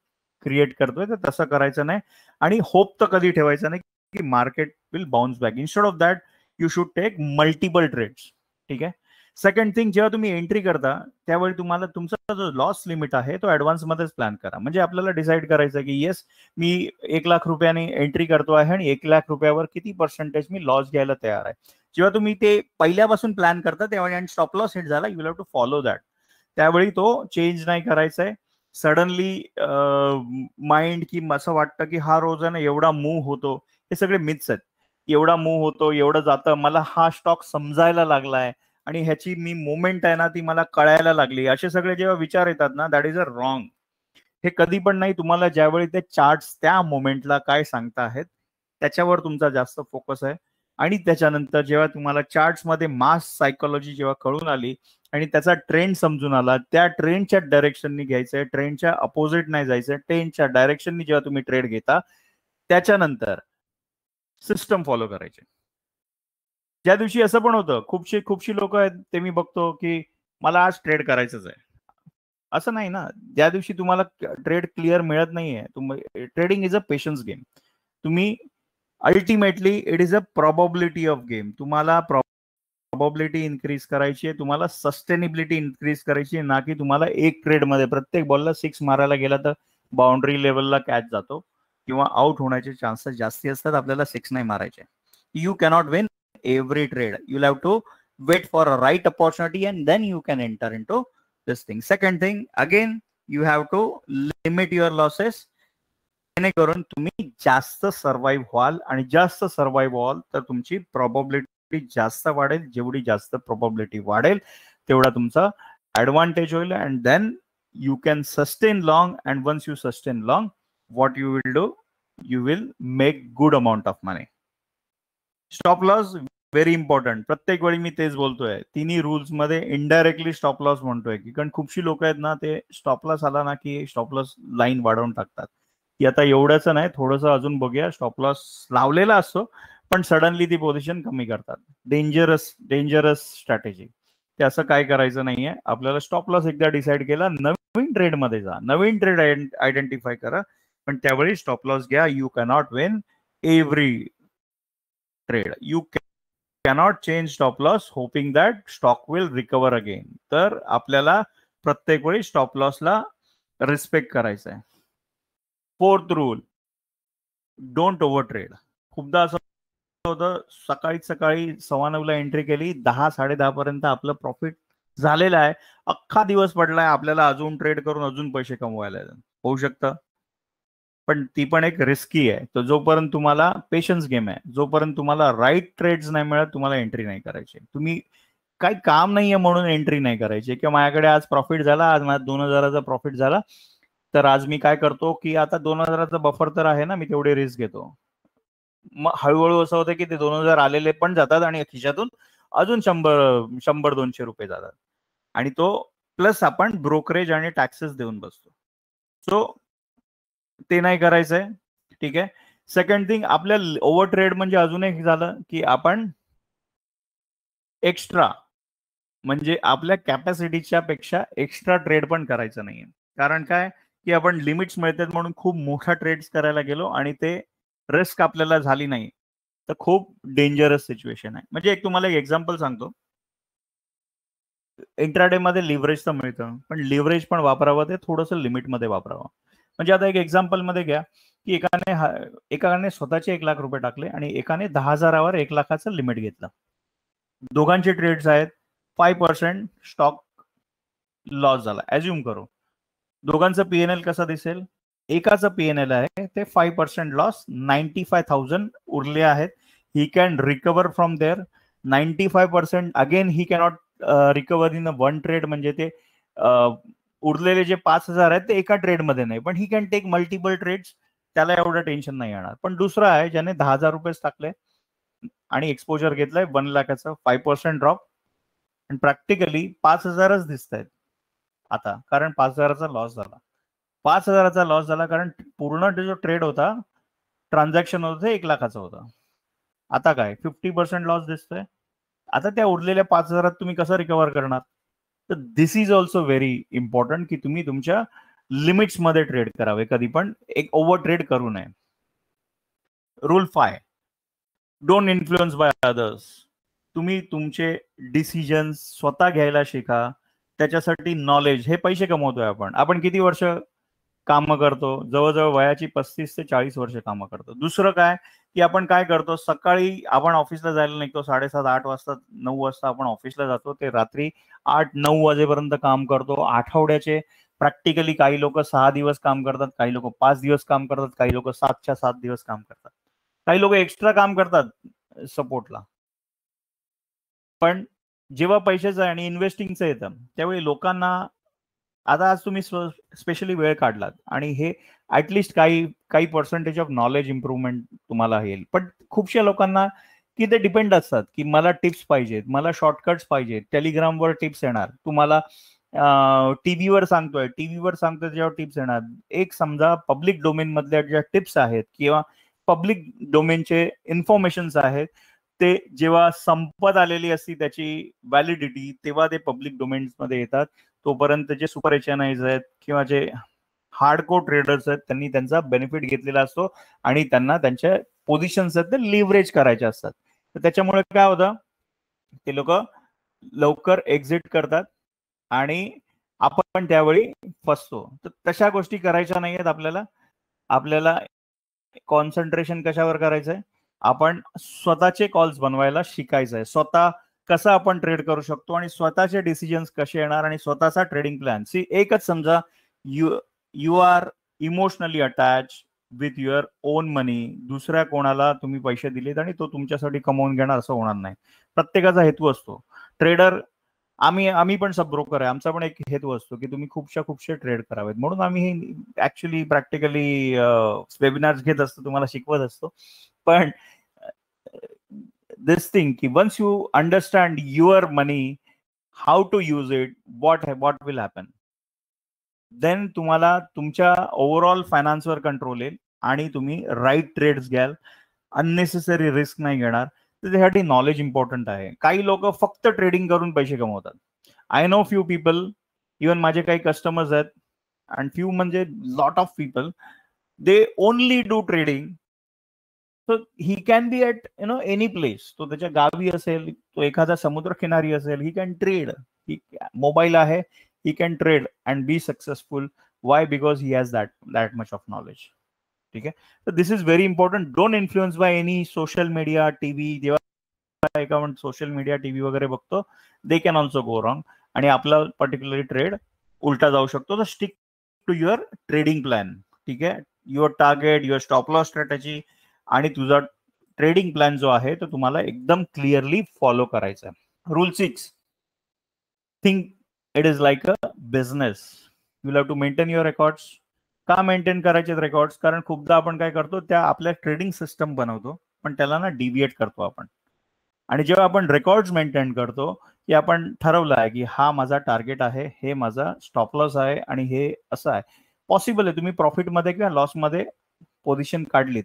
क्रिएट करतोय. तर तसं करायचं नाही, आणि होप तर कधी ठेवायचा नाही की market will bounce back. Instead of that you should take multiple trades. ठीक आहे. सेकंड थिंग, जेव्हा तुम्ही एंट्री करता त्यावेळी तुम्हाला तुमचा जो लॉस लिमिट आहे तो ऍडव्हान्स मध्येच प्लॅन करा. म्हणजे आपल्याला डिसाईड करायचं की येस, मी 1 लाख रुपयाने एंट्री करतो आहे आणि 1 लाख रुपयावर किती पर्सेंटेज मी लॉस घ्यायला तयार आहे. जेव्हा तुम्ही ते पहिल्यापासून प्लॅन करता तेव्हा स्टॉप लॉस हिट झाला, you have to follow that. त्यावेळी तो चेंज नाही करायचा आहे. सडनली माइंड की असं वाटतं की हा रोजाने एवढा मूव्ह होतो, हे सगळे मिथ्स आहेत. एवढा मूव्ह होतो, एवढं जातं, मला हा स्टॉक समजायला लागलाय आणि ह्याची मी मुवमेंट आहे ना ती मला कळायला लागली, असे सगळे जेव्हा विचार येतात ना, दॅट इज अ रॉंग. हे कधी पण नाही. तुम्हाला ज्यावेळी ते चार्ट्स त्या मोमेंटला काय सांगता आहेत त्याच्यावर तुमचा जास्त फोकस आहे. आणि त्याच्यानंतर जेव्हा तुम्हाला चार्ट्स मध्ये मास सायकोलॉजी जेव्हा कळून आली आणि त्याचा ट्रेंड समजून आला, त्या ट्रेंडच्या डायरेक्शननी घ्यायचंय, ट्रेंडच्या अपोजिट नाही जायचंय, ट्रेंडच्या डायरेक्शननी जेव्हा तुम्ही ट्रेड घेता त्याच्यानंतर सिस्टम फॉलो करायचे. ज्या दिवशी असं पण होतं, खूपशी लोक आहेत ते मी बघतो की मला आज ट्रेड करायचंच आहे, असं नाही ना. ज्या दिवशी तुम्हाला ट्रेड क्लिअर मिळत नाहीये, trading is a patience game. तुम्ही ultimately it is a probability of game. तुम्हाला प्रॉबबिलिटी इन्क्रीज करायची आहे, तुम्हाला सस्टेनेबिलिटी इन्क्रीज करायची आहे, ना की तुम्हाला एक ट्रेड मध्ये प्रत्येक बॉलला 6 मारायला गेला तर बाउंड्री लेवलला कॅच जातो किंवा आउट होण्याचे चान्सेस जास्ती असतात. आपल्याला 6 नाही मारायचे. You cannot win every trade. You have to wait for a right opportunity and then you can enter in to this thing. Second thing, again you have to limit your losses, जेणेकरून तुम्ही जास्त सर्व्हाइव्ह व्हाल, आणि जास्त सर्व्हाइव्ह व्हाल तर तुमची प्रॉबबिलिटी जास्त वाढेल. जेवढी जास्त प्रॉबबिलिटी वाढेल तेवढा तुमचा ऍडव्हान्टेज होईल, and then you can sustain long. And once you sustain long, what you will do, you will make good amount of money. Stop loss very important. प्रत्येक वेळी मी तेच बोलतोय, तिन्ही रूल्स मध्ये इनडायरेक्टली स्टॉप लॉस म्हणतोय की, कारण खूपशी लोक आहेत ना, ते स्टॉप लॉस आला ना की स्टॉप लॉस लाईन वाढवून टाकतात की आता एवढंच नाही, थोडंसं अजून बघूया. स्टॉप लॉस लावलेला असतो पण सडनली ती पोझिशन कमी करतात. Dangerous strategy. ते असं काय करायचं नाहीये. आपल्याला स्टॉप लॉस एकदा डिसाईड केला, नवीन ट्रेड मध्ये जा, नवीन ट्रेड आयडेंटिफाय करा, पण त्यावेळी स्टॉप लॉस घ्या. You cannot win every trade. You cannot change stop loss hopping that stock will recover again. तर आपल्याला प्रत्येक वेळी स्टॉप लॉसला रिस्पेक्ट करायचा आहे. Fourth rule, don't over trade. खूपदा असं होतं, सकाळी 9:15 एंट्री केली, 10-10:30 पर्यंत आपलं प्रॉफिट झालेलं आहे, अख्खा दिवस पडलाय, आपल्याला अजून ट्रेड करून अजून पैसे कमवायला होऊ शकतं. पण ती पण एक रिस्की आहे. तर जोपर्यंत तुम्हाला पेशन्स गेम आहे, जोपर्यंत तुम्हाला राईट ट्रेड्स नाही मिळत, तुम्हाला एंट्री नाही करायची. तुम्ही काही काम नाहीये म्हणून एंट्री नाही करायची, किंवा माझ्याकडे आज प्रॉफिट झाला, आज माझा 2,000चा प्रॉफिट झाला, तर आज मी काय करतो की आता 2,000चा बफर तर आहे ना, मी तेवढे रिस्क घेतो. मग हळूहळू असं होतं की ते 2,000 आलेले पण जातात आणि खिशातून अजून 100-200 रुपये जातात, आणि तो प्लस आपण ब्रोकरेज आणि टॅक्सेस देऊन बसतो. सो ते नाही करायचंय. ठीक आहे. सेकंड थिंग, आपल्या ओव्हर ट्रेड म्हणजे अजून एक झालं की आपण एक्स्ट्रा, म्हणजे आपल्या कॅपॅसिटीच्या पेक्षा एक्स्ट्रा ट्रेड पण करायचं नाहीये. कारण काय, की आपण लिमिट्स मिळतात म्हणून खूप मोठा ट्रेड्स करायला गेलो आणि ते रिस्क आपल्याला झाली नाही, तर खूप डेंजरस सिच्युएशन आहे. म्हणजे तुम्हाला एक एक्झाम्पल सांगतो. इंट्राडे मध्ये लिव्हरेज तर मिळतं, पण लिव्हरेज पण वापरावं ते थोडंसं लिमिटमध्ये वापरावं. म्हणजे आता एक एक्झाम्पल मध्ये घ्या की एकाने स्वतःचे 1 लाख रुपये टाकले आणि एकाने 10,000वर 1 लाखाचं लिमिट घेतलं. दोघांचे ट्रेड्स आहेत, 5% स्टॉक लॉस झाला ऍज्युम करू. दोघांचं पीएनएल कसं दिसेल? एकाचं पीएनएल आहे ते 5% लॉस, 95,000 उरले आहेत. He can recover from there 95%. Again he cannot recover in a one trade. म्हणजे ते उरलेले जे 5,000 आहेत ते एका ट्रेडमध्ये नाही, पण he can take multiple trades. त्याला एवढं टेन्शन नाही येणार. पण दुसरा आहे ज्याने 10,000 रुपये टाकले आणि एक्सपोजर घेतलाय 1 लाखाचं, 5% ड्रॉप, आणि प्रॅक्टिकली 5,000च दिसत आहेत आता, कारण 5,000चा लॉस झाला. 5,000चा लॉस झाला कारण पूर्ण जो ट्रेड होता, ट्रान्झॅक्शन होतं ते 1 लाखाचं होतं. आता काय 50% लॉस दिसतोय. आता त्या उरलेल्या 5,000 तुम्ही कसं रिकव्हर करणार? तर this is also very important की तुम्ही तुमच्या लिमिट्स मध्ये ट्रेड करावे, कधी पण एक ओव्हर ट्रेड करू नये. Rule 5, don't influence by others. तुम्ही तुमचे डिसिजन स्वतः घ्यायला शिका. त्याच्यासाठी नॉलेज, हे पैसे कमवतोय आपण किती वर्ष कामं करतो? जवळजवळ वयाची 35 ते 40 वर्ष कामं करतो. दुसरं काय की आपण काय करतो, सकाळी आपण ऑफिसला जायला निघतो 7:30 8 वाजता, 9 वाजता आपण ऑफिसला जातो, ते रात्री 8-9 वाजेपर्यंत काम करतो. आठवड्याचे प्रॅक्टिकली काही लोक 6 दिवस काम करतात, काही लोक 5 दिवस काम करतात, काही लोक 7च्या 7 दिवस काम करतात, काही लोक एक्स्ट्रा काम करतात सपोर्टला. पण जेव्हा पैशाचं आणि इन्व्हेस्टिंगचं येतं त्यावेळी लोकांना, आता आज तुम्ही स्पेशली वेळ काढलात आणि हे ऍटलिस्ट काही पर्सेंटेज ऑफ नॉलेज इम्प्रूव्हमेंट तुम्हाला येईल. पण खूपशा लोकांना की ते डिपेंड असतात की मला टिप्स पाहिजेत, मला शॉर्टकट्स पाहिजेत, टेलिग्रामवर टिप्स येणार, तुम्हाला टीव्हीवर सांगतोय जेव्हा टिप्स येणार. एक समजा पब्लिक डोमेन मधल्या ज्या टिप्स आहेत किंवा पब्लिक डोमेनचे इन्फॉर्मेशन्स आहेत, ते जेव्हा संपत आलेली असती त्याची व्हॅलिडिटी, तेव्हा ते पब्लिक डोमेन्स मध्ये येतात. तोपर्यंत जे सुपर एचएनआयज आहेत किंवा जे हार्डकोर ट्रेडर्स आहेत त्यांनी त्यांचा बेनिफिट घेतलेला असतो आणि त्यांना त्यांच्या पोझिशन्स आहेत ते लिव्हरेज करायचे असतात. तर त्याच्यामुळे काय होतं, ते लोक लवकर एक्झिट करतात आणि आपण त्यावेळी फसतो. तर तशा गोष्टी करायच्या नाहीयेत आपल्याला. आपल्याला कॉन्सन्ट्रेशन कशावर करायचंय, आपण स्वतःचे कॉल्स बनवायला शिकायचंय. स्वतः कसं आपण ट्रेड करू शकतो आणि स्वतःचे डिसिजन्स कसे येणार आणि स्वतःचा ट्रेडिंग प्लॅन. सी एकच समजा, you are emotionally attach with your own money. दुसऱ्या कोणाला तुम्ही पैसे दिलेत आणि तो तुमच्यासाठी कमवून घेणार असं होणार नाही. प्रत्येकाचा हेतू असतो. ट्रेडर, आम्ही पण सब ब्रोकर आहे, आमचा पण एक हेतू असतो की तुम्ही खूपशे ट्रेड करावेत. म्हणून आम्ही हे ऍक्च्युली प्रॅक्टिकली वेबिनार्स घेत असतो, तुम्हाला शिकवत असतो. पण this thing ki once you understand your money, how to use it, what will happen, then तुम्हाला तुमच्या ओव्हरऑल फायनान्सवर कंट्रोल येईल आणि तुम्ही राईट ट्रेड्स घ्याल, अननेसेसरी रिस्क नाही घेणार. तर त्यासाठी नॉलेज इम्पॉर्टंट आहे. काही लोक फक्त ट्रेडिंग करून पैसे कमवतात. I know few people, even माझे काही कस्टमर्स आहेत, अँड फ्यू म्हणजे lot of people, they only do trading. So he can be at any place. तो त्याच्या गावी असेल, तो एखादा समुद्रकिनारी असेल, ही कॅन ट्रेड. मोबाईल आहे, he can trade and be successful. Why? Because he has that much of knowledge. ठीक आहे. तर this is very important. Don't influence by any social media, TV. जेव्हा एका सोशल मीडिया, टीव्ही वगैरे बघतो, they can also go wrong आणि आपला पर्टिक्युलरली ट्रेड उलटा जाऊ शकतो. तर stick to your trading plan. ठीक आहे. Your target, your stop loss strategy आणि तुझा ट्रेडिंग प्लॅन जो आहे तो तुम्हाला एकदम क्लिअरली फॉलो करायचा आहे. Rule 6, think it is like a business. You have to maintain your records. का मेंटेन करायचे रेकॉर्ड्स? कारण खूपदा आपण काय करतो, त्या आपल्या ट्रेडिंग सिस्टम बनवतो पण त्याला ना डिव्हिएट करतो आपण. आणि जेव्हा आपण रेकॉर्ड्स मेंटेन करतो की आपण ठरवलं आहे की हा माझा टार्गेट आहे, हे माझा स्टॉप लॉस आहे आणि हे असं आहे. पॉसिबल आहे तुम्ही प्रॉफिटमध्ये किंवा लॉसमध्ये पोझिशन काढलीत,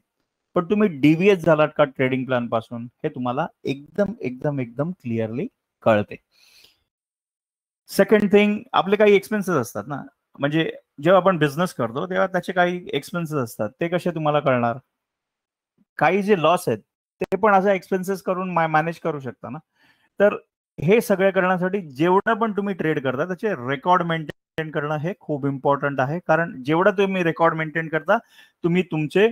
पण तुम्ही डिव्हिएट झालात का ट्रेडिंग प्लॅन पासून, हे तुम्हाला एकदम एकदम एकदम क्लिअरली कळते. सेकंड थिंग, आपले काही एक्सपेन्सेस असतात ना, म्हणजे जेव्हा आपण बिझनेस करतो तेव्हा त्याचे काही एक्सपेन्सेस असतात. ते कसे तुम्हाला कळणार? काही जे लॉस आहेत ते पण असा एक्सपेन्सेस करून मॅनेज करू शकता ना. तर हे सगळं करण्यासाठी जेवढं पण तुम्ही ट्रेड करता त्याचे रेकॉर्ड मेंटेन करणं हे खूप इम्पॉर्टंट आहे. कारण जेवढं तुम्ही रेकॉर्ड मेंटेन करता, तुम्ही तुमचे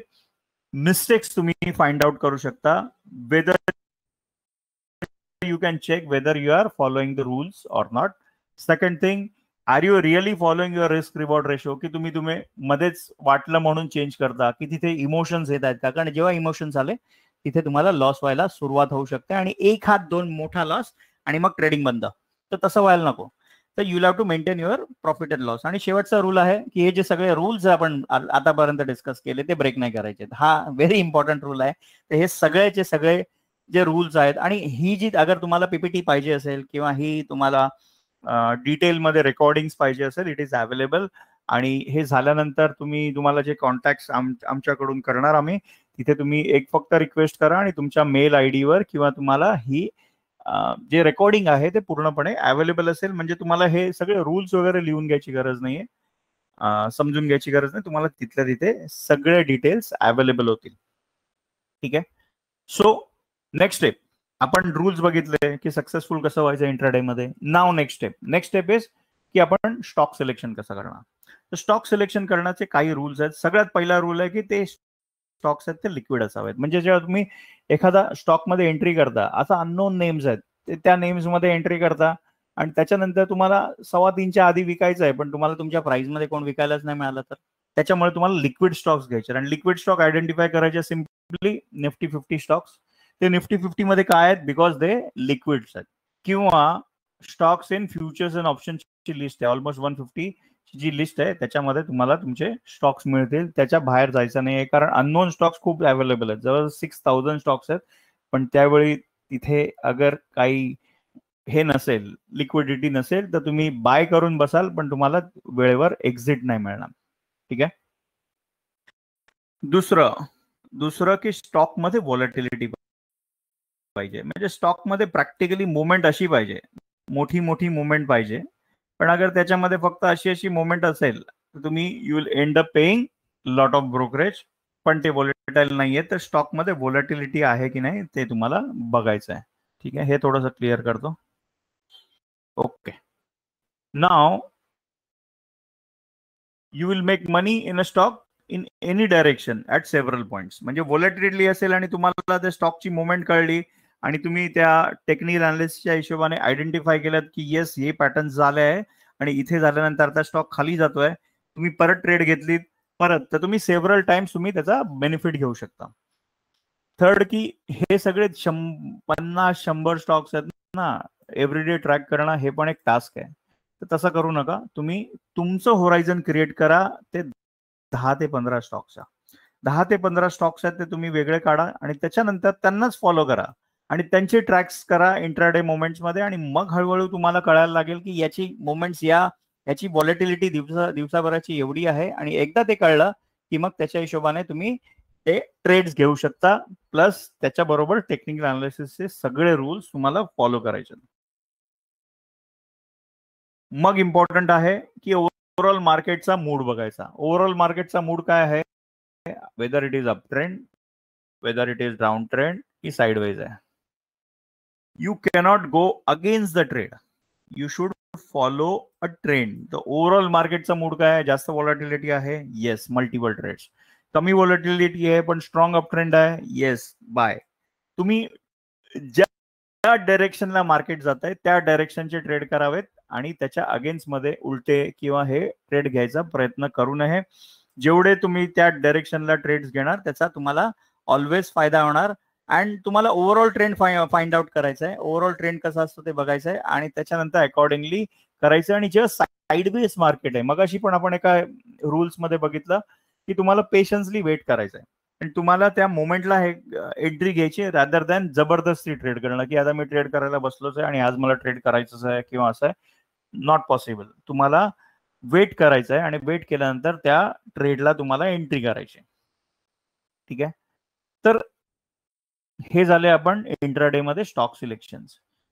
मिस्टेक्स तुम्ही फाइंड आउट करू शकता. Whether you can check whether you are following the rules or not. Second thing, are you really following your risk reward ratio? की तुम्ही मध्येच वाटलं म्हणून चेंज करता, की तिथे इमोशन्स येत आहेत का? कारण जेव्हा इमोशन्स आले तिथे तुम्हाला लॉस व्हायला सुरुवात होऊ शकते आणि एक हात दोन मोठा लॉस आणि मग ट्रेडिंग बंद. तर तसं व्हायला नको. तर you have to maintain your profit and loss. आणि शेवटचा रूल आहे की हे जे सगळे रूल्स आपण आतापर्यंत डिस्कस केले ते ब्रेक नाही करायचे. हा व्हेरी इम्पॉर्टंट रूल आहे. तर हे सगळेचे सगळे जे रूल्स आहेत, आणि ही जी अगर तुम्हाला पीपीटी पाहिजे असेल किंवा ही तुम्हाला डिटेलमध्ये रेकॉर्डिंग्स पाहिजे असेल, इट इज अवेलेबल. आणि हे झाल्यानंतर तुम्हाला जे कॉन्टॅक्ट आमच्याकडून करणार आम्ही, तिथे तुम्ही एक फक्त रिक्वेस्ट करा आणि तुमच्या मेल आय डी वर किंवा तुम्हाला ही जे रेकॉर्डिंग आहे ते पूर्णपणे अवेलेबल असेल. म्हणजे तुम्हाला हे सगळे रूल्स वगैरे लिहून घ्यायची गरज नाहीये, समजून घ्यायची गरज नाही. तुम्हाला तिथल्या तिथे सगळे डिटेल्स अवेलेबल होतील. ठीक आहे. सो नेक्स्ट स्टेप, आपण रूल्स बघितले की सक्सेसफुल कसं व्हायचं इंट्राडे मध्ये. नाव नेक्स्ट स्टेप इज की आपण स्टॉक सिलेक्शन कसं करणार. तर स्टॉक सिलेक्शन करण्याचे काही रूल्स आहेत. सगळ्यात पहिला रूल आहे की ते स्टॉक्स आहेत ते लिक्विड असावेत. म्हणजे जेव्हा तुम्ही एखादा स्टॉक मध्ये एंट्री करता, असा अननोन नेम्स आहेत, त्या नेम्स मध्ये एंट्री करता आणि त्याच्यानंतर तुम्हाला 3:15च्या आधी विकायचं आहे, पण तुम्हाला तुमच्या प्राइस मध्ये कोण विकायलाच नाही मिळालं, तर त्याच्यामुळे तुम्हाला लिक्विड स्टॉक्स घ्यायचे. आणि लिक्विड स्टॉक आयडेंटिफाय करायचे सिम्पली निफ्टी 50 स्टॉक्स. ते निफ्टी 50 मध्ये काय आहेत, बिकॉज दे लिक्विड्स आहेत. किंवा स्टॉक्स इन फ्युचर्स अँड ऑप्शनची लिस्ट आहे, ऑलमोस्ट 150 जी लिस्ट आहे त्याच्यामध्ये तुम्हाला तुमचे स्टॉक्स मिळतील. त्याच्या बाहेर जायचं नाही, कारण अननोन स्टॉक्स खूप अवेलेबल आहेत. जवळ 6000 स्टॉक्स आहेत. पण त्यावेळी तिथे अगर काही हे नसेल, लिक्विडिटी नसेल, तर तुम्ही बाय करून बसाल पण तुम्हाला वेळेवर एक्झिट नाही मिळणार. ठीक आहे. दुसरं की स्टॉक मध्ये व्हॉलॅटिलिटी पाहिजे. म्हणजे स्टॉक मध्ये प्रॅक्टिकली मुवमेंट अशी पाहिजे, मोठी मुवमेंट पाहिजे. पण अगर त्याच्यामध्ये फक्त अशी मुवमेंट असेल तर तुम्ही you will end up paying lot of brokerage. पण ते व्हॉलेटाईल नाहीये, तर स्टॉक मध्ये व्हॉलॅटिलिटी आहे की नाही ते तुम्हाला बघायचं आहे. ठीक आहे. हे थोडंसं क्लिअर करतो. Okay. Now you will make money in a stock in any direction at several points. म्हणजे व्हॉलॅटिलिटी असेल आणि तुम्हाला त्या स्टॉकची मुवमेंट कळली आणि तुम्ही त्या टेक्निकल अनालिसिसच्या हिशोबाने आयडेंटिफाय केलं की येस हे पॅटर्न झाले आहे आणि इथे झाल्यानंतर आता स्टॉक खाली जातोय, तुम्ही परत ट्रेड घेतलीत परत, तर तुम्ही सेव्हरल टाइम्स तुम्ही त्याचा बेनिफिट घेऊ शकता. थर्ड की हे सगळे 50-100 स्टॉक्स आहेत ना, एव्हरीडे ट्रॅक करणं हे पण एक टास्क आहे. तर तसं करू नका. तुम्ही तुमचं होरायझन क्रिएट करा ते 10 ते 15 स्टॉक्सचा. 10 ते 15 स्टॉक्स आहेत ते तुम्ही वेगळे काढा आणि त्याच्यानंतर त्यांनाच फॉलो करा आणि त्यांचे ट्रॅक्स करा इंट्राडे मोमेंट्स मध्ये. आणि मग हळूहळू तुम्हाला कळायला लागेल की याची मोमेंट्स याची व्हॉलेटिलिटी दिवसाभराची एवढी आहे. आणि एकदा ते कळलं की मग त्याच्या हिशोबाने तुम्ही ते ट्रेड्स घेऊ शकता. प्लस त्याच्याबरोबर टेक्निकल अनालिसिसचे सगळे रूल्स तुम्हाला फॉलो करायचे. मग इम्पॉर्टंट आहे की ओव्हरऑल मार्केटचा मूड बघायचा. ओव्हरऑल मार्केटचा मूड काय आहे, whether it is up trend, whether it is down trend की साइडवेज आहे. You cannot go against the trade, you should follow a trend. तर ओव्हरऑल मार्केटचा मूड काय आहे, जास्त व्हॉलॅटिलिटी आहे, येस मल्टिपल ट्रेड्स. कमी व्हॉलॅटिलिटी आहे पण स्ट्रॉंग अप ट्रेंड आहे, येस बाय. तुम्ही ज्या डायरेक्शनला मार्केट जात आहे त्या डायरेक्शनचे ट्रेड करावेत आणि त्याच्या अगेन्स्ट मध्ये उलटे किंवा हे ट्रेड घ्यायचा प्रयत्न करू नये. जेवढे तुम्ही त्या डायरेक्शनला ट्रेड्स घेणार त्याचा तुम्हाला ऑलवेज फायदा होणार. अँड तुम्हाला ओव्हरऑल ट्रेंड फाइंड आउट करायचा आहे. ओव्हरऑल ट्रेंड कसा असतो ते बघायचं आहे आणि त्याच्यानंतर अकॉर्डिंगली करायचं. आणि जेव्हा साइडवेज मार्केट आहे, मगाशी पण आपण एका रूल्स मध्ये बघितलं की तुम्हाला पेशन्सली वेट करायचं आहे आणि तुम्हाला त्या मोमेंटला एंट्री घ्यायची रादर दॅन जबरदस्ती ट्रेड करणं की आता मी ट्रेड करायला बसलोच आहे आणि आज मला ट्रेड करायचंच आहे किंवा असं आहे. Not possible. तुम्हाला वेट करायचं आहे आणि वेट केल्यानंतर त्या ट्रेडला तुम्हाला एंट्री करायची. ठीक आहे. तर हे झाले आपण इंट्राडे मध्ये स्टॉक सिलेक्शन.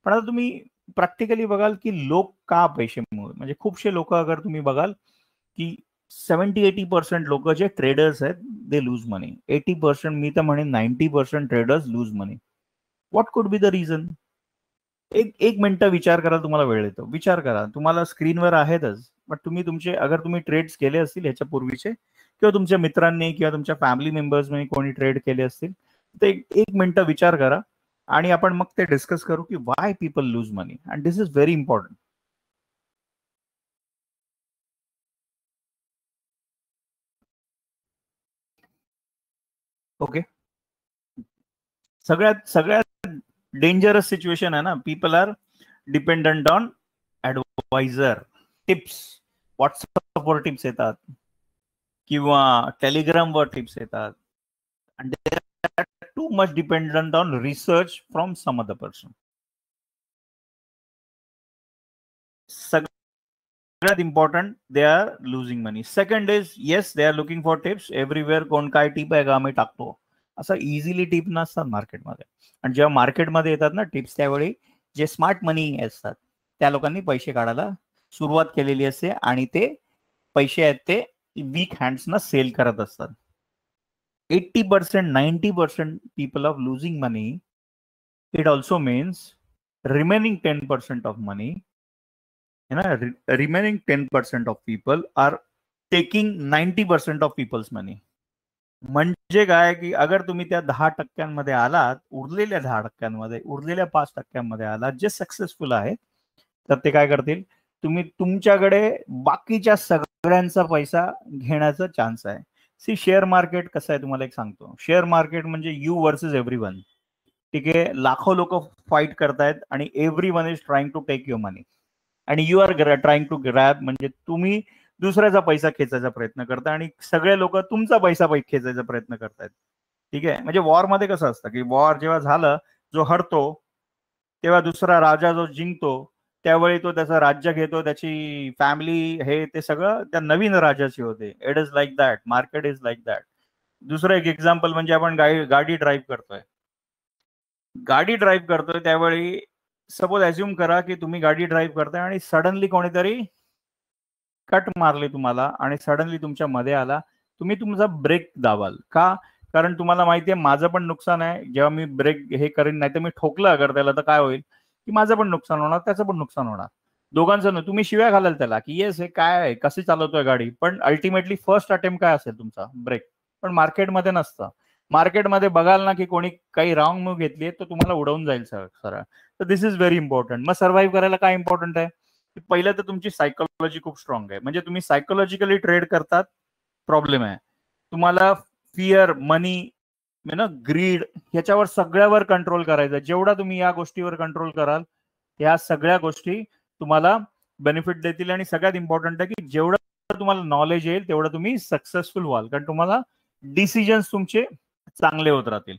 पण आता तुम्ही प्रॅक्टिकली बघाल की लोक का पैसे म्हणजे खूपशे लोक अगर तुम्ही बघाल की 70-80% लोक जे ट्रेडर्स आहेत दे लूज मनी. 80% मी तर म्हणेन 90% traders lose money. What could be the reason? एक मिनिट विचार करा, तुम्हाला वेळ येतो. विचार करा, तुम्हाला स्क्रीनवर आहेतच, पण तुम्ही ट्रेड्स केले असतील ह्याच्या पूर्वीचे किंवा तुमच्या मित्रांनी किंवा तुमच्या फॅमिली मेंबर्सनी कोणी ट्रेड केले असतील, तर एक मिनिट विचार करा आणि आपण मग ते डिस्कस करू की why people lose money. And this is very important. Okay. सगळ्यात डेंजरस सिच्युएशन आहे ना, people are dependent on advance advisor, tips, व्हॉट्सअपवर टिप्स येतात किंवा टेलिग्रामवर टिप्स येतात. and they are too much dependent on research from some other person. सगळ्यात important, they are losing money. Second is yes, they are looking for tips everywhere. कोण काय टिप आहे का आम्ही टाकतो, असं इझिली टिप नसतात मार्केटमध्ये. आणि जेव्हा मार्केटमध्ये येतात ना टिप्स, त्यावेळी जे स्मार्ट मनी असतात त्या लोकांनी पैसे काढायला सुरुवात केलेली असते आणि ते पैसे आहेत ते वीक हँड्सना सेल करत असतात. 80%, 90% people of losing money. It also means remaining 10% of money, remaining 10% of people are taking 90% of people's money. म्हणजे काय की अगर तुम्ही त्या 10% आलात, उरलेल्या 10%, उरलेल्या 5% आलात जे सक्सेसफुल आहेत, तर ते काय करतील, तुम्ही तुमच्याकडे बाकीच्या सगळ्यांचा पैसा घेण्याचा चान्स आहे. सी, शेअर मार्केट कसं आहे तुम्हाला एक सांगतो. शेअर मार्केट म्हणजे यू वर्सेस एव्हरीवन. ठीक आहे, लाखो लोक फाईट करतायत आणि everyone is trying to take your money आणि you are trying to grab, म्हणजे तुम्ही दुसऱ्याचा पैसा खेचायचा प्रयत्न करता आणि सगळे लोक तुमचा पैसा खेचायचा प्रयत्न करतायत. ठीक आहे, म्हणजे वॉरमध्ये कसं असतं की वॉर जेव्हा झालं, जो हरतो तेव्हा दुसरा राजा जो जिंकतो त्यावेळी तो त्याचं राज्य घेतो, त्याची फॅमिली हे ते सगळं त्या नवीन राजाची होते. It is like that, market is like that. दुसरं एक एक्झाम्पल म्हणजे आपण गाडी ड्राईव्ह करतोय त्यावेळी सपोज अज्युम करा की तुम्ही गाडी ड्राईव्ह करताय आणि सडनली कोणीतरी कट मारले तुम्हाला आणि सडनली तुमच्या मध्ये आला, तुम्ही तुमचा ब्रेक दाबाल का? कारण तुम्हाला माहितीये माझं पण नुकसान आहे जेव्हा मी ब्रेक हे करेन, नाही तर मी ठोकलं अगर त्याला तर काय होईल की माझं पण नुकसान होणार, त्याचं पण नुकसान होणार, दोघांचं. तुम्ही शिव्या घालाल त्याला की येस हे काय आहे, कशी चालवतोय गाडी, पण अल्टिमेटली फर्स्ट अटेम्प्ट काय असेल तुमचा, ब्रेक. पण मार्केटमध्ये नसतं. मार्केटमध्ये बघाल ना की कोणी काही रॉंग मूव्ह घेतली तर तुम्हाला उडवून जाईल सरळ. तर दिस इज व्हेरी इम्पॉर्टंट. मग सर्व्हाइव्ह करायला काय इम्पॉर्टंट आहे, पहिलं तर तुमची सायकोलॉजी खूप स्ट्रॉंग आहे. म्हणजे तुम्ही सायकोलॉजिकली ट्रेड करतात, प्रॉब्लेम आहे. तुम्हाला फिअर, मनी, ग्रीड, ह्याच्यावर सगळ्यावर कंट्रोल करायचा. जेवढा तुम्ही या गोष्टीवर कंट्रोल कराल, या सगळ्या गोष्टी तुम्हाला बेनिफिट देतील. आणि सगळ्यात इम्पॉर्टंट आहे की जेवढं तुम्हाला नॉलेज येईल तेवढं तुम्ही सक्सेसफुल व्हाल, कारण तुम्हाला डिसिजन्स तुमचे चांगले होत राहतील.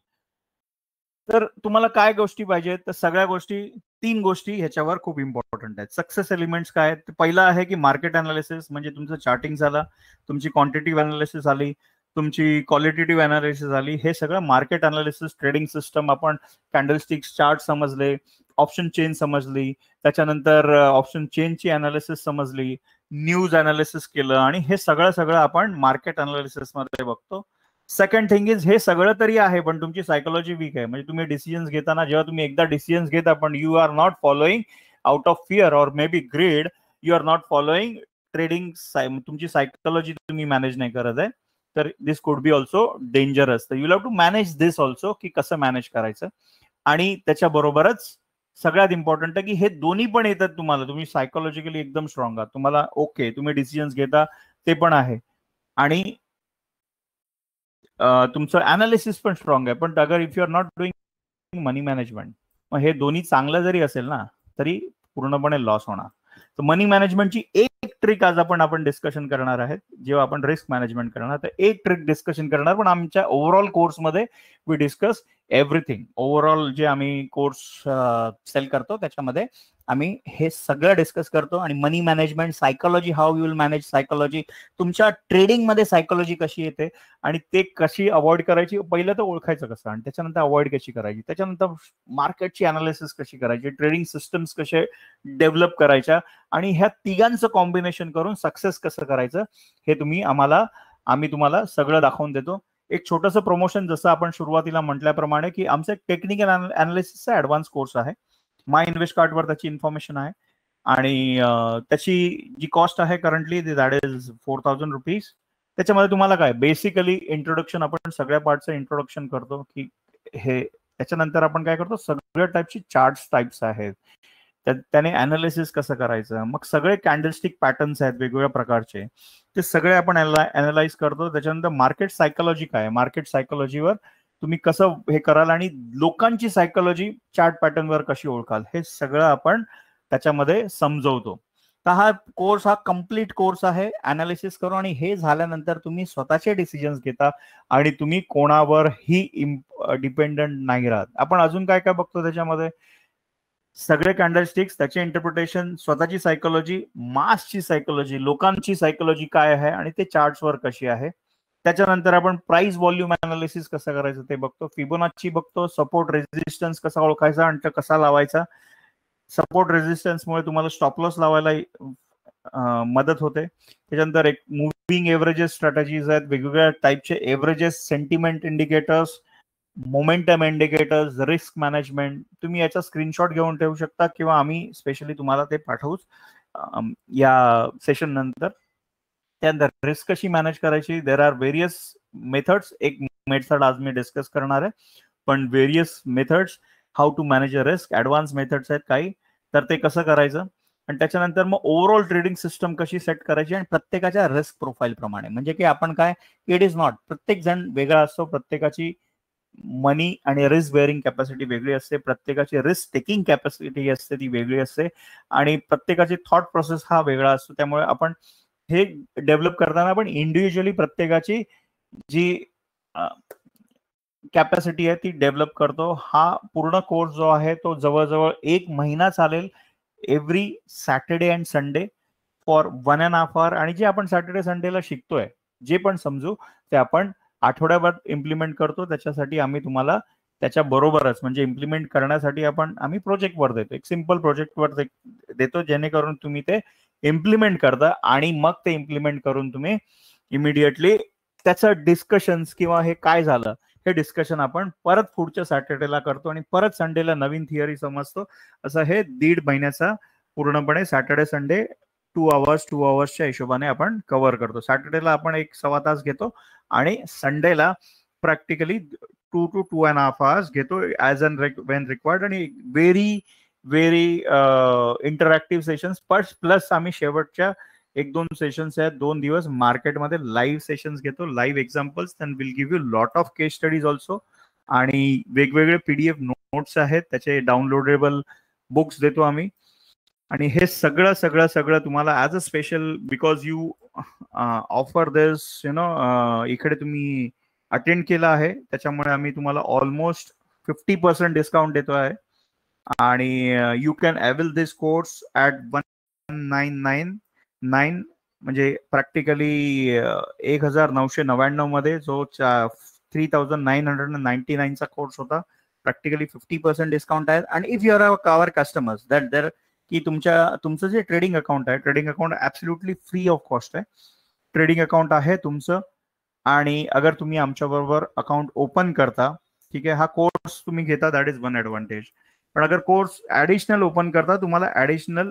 तर तुम्हाला काय गोष्टी पाहिजेत, तर सगळ्या गोष्टी, 3 गोष्टी ह्याच्यावर खूप इम्पॉर्टंट आहेत. सक्सेस एलिमेंट्स काय आहेत, पहिला आहे की मार्केट अनालिसिस, म्हणजे तुमचं चार्टिंग झालं, तुमची क्वांटिटेटिव्ह अनालिसिस आली, तुमची क्वालिटेटिव्ह अनालिसिस आली. हे सगळं मार्केट अनालिसिस, ट्रेडिंग सिस्टम, आपण कॅन्डलस्टिक्स चार्ट समजले, ऑप्शन चेन समजली, त्याच्यानंतर ऑप्शन चेनची अनालिसिस समजली, न्यूज अनालिसिस केलं, आणि हे सगळं आपण मार्केट अनालिसिस मध्ये बघतो. सेकंड थिंग इज, हे सगळं तरी आहे पण तुमची सायकोलॉजी वीक आहे. म्हणजे तुम्ही डिसिजन्स घेताना, जेव्हा तुम्ही एकदा डिसिजन्स घेता पण you are not following out of fear or maybe greed, you are not following trading, तुमची सायकोलॉजी तुम्ही मॅनेज नाही करत आहे, तर this could be also dangerous. तर you have to manage this also, की कसं मॅनेज करायचं. आणि त्याच्याबरोबरच सगळ्यात इम्पॉर्टंट आहे की हे दोन्ही पण येतात तुम्हाला, तुम्ही सायकोलॉजिकली एकदम स्ट्रॉंग आहात, तुम्हाला ओके, तुम्ही डिसिजन्स घेता ते पण आहे, आणि तुमचं अनालिसिस पण स्ट्रॉंग आहे. पण अगर if you are not doing money management, मग हे दोन्ही चांगलं जरी असेल ना तरी पूर्णपणे लॉस होणार. तर मनी मॅनेजमेंटची एक ट्रिक आज आपण डिस्कशन करणार आहेत. जेव्हा आपण रिस्क मॅनेजमेंट करणार तर एक ट्रिक डिस्कशन करणार, पण आमच्या ओव्हरऑल कोर्समध्ये वी डिस्कस एव्हरीथिंग. ओव्हरऑल जे आम्ही कोर्स सेल करतो त्याच्यामध्ये आम्ही हे सगळं डिस्कस करतो. आणि money management, psychology, how you will manage psychology, तुमच्या ट्रेडिंग मध्ये सायकोलॉजी कशी येते आणि ते कशी अवॉइड करायची, पहिलं तर ओळखायचं कसं, आणि त्याच्यानंतर अवॉइड कशी करायची, त्याच्यानंतर मार्केटची अनालिसिस कशी करायची, ट्रेडिंग सिस्टम्स कसे डेव्हलप करायच्या, आणि ह्या तिघांचं कॉम्बिनेशन करून सक्सेस कसं करायचं हे आम्ही तुम्हाला सगळं दाखवून देतो. एक छोटंसं प्रमोशन, जसं आपण सुरुवातीला म्हटल्याप्रमाणे की आमचं एक टेक्निकल अनालिसिसचा ऍडव्हान्स कोर्स आहे. माय इन्व्हेस्ट कार्डवर त्याची इन्फॉर्मेशन आहे, आणि त्याची जी कॉस्ट आहे करंटली दॅट इज 4000 रुपीज. त्याच्यामध्ये तुम्हाला काय बेसिकली इंट्रोडक्शन, आपण सगळ्या पार्टचं इंट्रोडक्शन करतो की हे, त्याच्यानंतर आपण काय करतो, सगळ्या टाईपची चार्ट्स टाइप्स आहेत, त्याने अनालिसिस कसं करायचं, मग सगळे कॅन्डलस्टिक पॅटर्न्स आहेत वेगवेगळ्या प्रकारचे, ते सगळे आपण अनालाइज करतो. त्याच्यानंतर मार्केट सायकोलॉजी काय, मार्केट सायकोलॉजीवर तुम्ही कसं हे कराल, आणि लोकांची सायकोलॉजी चार्ट पॅटर्नवर कशी ओळखाल, हे सगळं आपण त्याच्यामध्ये समजवतो. तर हा कोर्स हा कम्प्लीट कोर्स आहे अनालिसिस करू, आणि हे झाल्यानंतर तुम्ही स्वतःचे डिसिजन्स घेता आणि तुम्ही कोणावरही डिपेंडंट नाही राहत. आपण अजून काय काय बघतो त्याच्यामध्ये, सगळे कॅन्डलस्टिक्स, त्याचे इंटरप्रिटेशन, स्वतःची सायकोलॉजी, मासची सायकोलॉजी, लोकांची सायकोलॉजी काय आहे आणि ते चार्ट्सवर कशी आहे. त्याच्यानंतर आपण प्राइस व्हॉल्यूम अनालिसिस कसं करायचं ते बघतो, फिबोनाची बघतो, सपोर्ट रेजिस्टन्स कसा ओळखायचा आणि कसा लावायचा. सपोर्ट रेजिस्टन्समुळे तुम्हाला स्टॉप लॉस लावायला मदत होते. त्याच्यानंतर एक मुव्हिंग एव्हरेजेस स्ट्रॅटेजीज आहेत, वेगवेगळ्या टाईपचे averages, sentiment indicators, momentum indicators, risk management. तुम्ही याचा स्क्रीनशॉट घेऊन ठेवू शकता किंवा आम्ही स्पेशली तुम्हाला ते पाठवूच या सेशन नंतर. त्यानंतर रिस्क कशी मॅनेज करायची, देर आर व्हेरियस मेथड्स. एक मेथड आज मी डिस्कस करणार आहे, पण various methods how to manage a risk, advance methods आहेत काही, तर ते कसं करायचं. आणि त्याच्यानंतर मग ओव्हरऑल ट्रेडिंग सिस्टम कशी सेट करायची आणि प्रत्येकाच्या रिस्क प्रोफाईल प्रमाणे, म्हणजे की आपण काय, इट इज नॉट, प्रत्येक जण वेगळा असतो, प्रत्येकाची मनी आणि रिस्क बेअरिंग कॅपॅसिटी वेगळी असते, प्रत्येकाची रिस्क टेकिंग कॅपॅसिटी असते ती वेगळी असते, आणि प्रत्येकाची थॉट प्रोसेस हा वेगळा असतो. त्यामुळे आपण हे डेव्हलप करताना आपण इंडिव्हिज्युअली प्रत्येकाची जी कॅपॅसिटी आहे ती डेव्हलप करतो. हा पूर्ण कोर्स जो आहे तो जवळजवळ 1 महिना चालेल, every Saturday and Sunday for 1.5 hour. आणि जे आपण सॅटर्डे संडेला शिकतोय, जे पण समजू, ते आपण आठवड्याभर इम्प्लिमेंट करतो. त्याच्यासाठी आम्ही तुम्हाला त्याच्या बरोबरच, म्हणजे इम्प्लिमेंट करण्यासाठी आम्ही प्रोजेक्टवर देतो, एक सिम्पल प्रोजेक्टवर देतो, जेणेकरून तुम्ही ते इम्प्लिमेंट करता आणि मग ते इम्प्लिमेंट करून तुम्ही इमिडिएटली त्याचं डिस्कशन्स किंवा हे काय झालं हे डिस्कशन आपण परत पुढच्या सॅटर्डेला करतो आणि परत संडेला नवीन थिअरी समजतो. असं हे 1.5 महिन्याचा पूर्णपणे सॅटर्डे संडे 2 hours हिशोबाने आपण कव्हर करतो. सॅटर्डेला आपण 1.25 तास घेतो आणि संडेला प्रॅक्टिकली 2 to 2.5 hours घेतो ॲज अन वेन रिक्वायर्ड. आणि व्हेरी इंटरॅक्टिव्ह सेशन्स प्लस आम्ही शेवटच्या 1-2 सेशन्स आहेत, 2 दिवस मार्केटमध्ये लाईव्ह सेशन्स घेतो, live examples, then will give you lot of case studies also. आणि वेगवेगळे PDF नोट्स आहेत, त्याचे डाउनलोडेबल बुक्स देतो आम्ही. आणि हे सगळं सगळं सगळं तुम्हाला as a special, because you offer this, इकडे तुम्ही अटेंड केला आहे, त्याच्यामुळे आम्ही तुम्हाला ऑलमोस्ट 50% डिस्काउंट देतो आहे. आणि you can avail this course at 1999, म्हणजे प्रॅक्टिकली 1999 मध्ये, जो 3999 चा कोर्स होता, प्रॅक्टिकली 50% डिस्काउंट आहे. आणि if you are our customers that there, की तुमचं जे ट्रेडिंग अकाउंट आहे, trading account absolutely free of cost आहे. ट्रेडिंग अकाउंट आहे तुमचं, आणि अगर तुम्ही आमच्या बरोबर अकाउंट ओपन करता, ठीक आहे, हा कोर्स तुम्ही घेता, दॅट इज वन ऍडव्हान्टेज. पण अगर कोर्स ऍडिशनल ओपन करता, तुम्हाला ऍडिशनल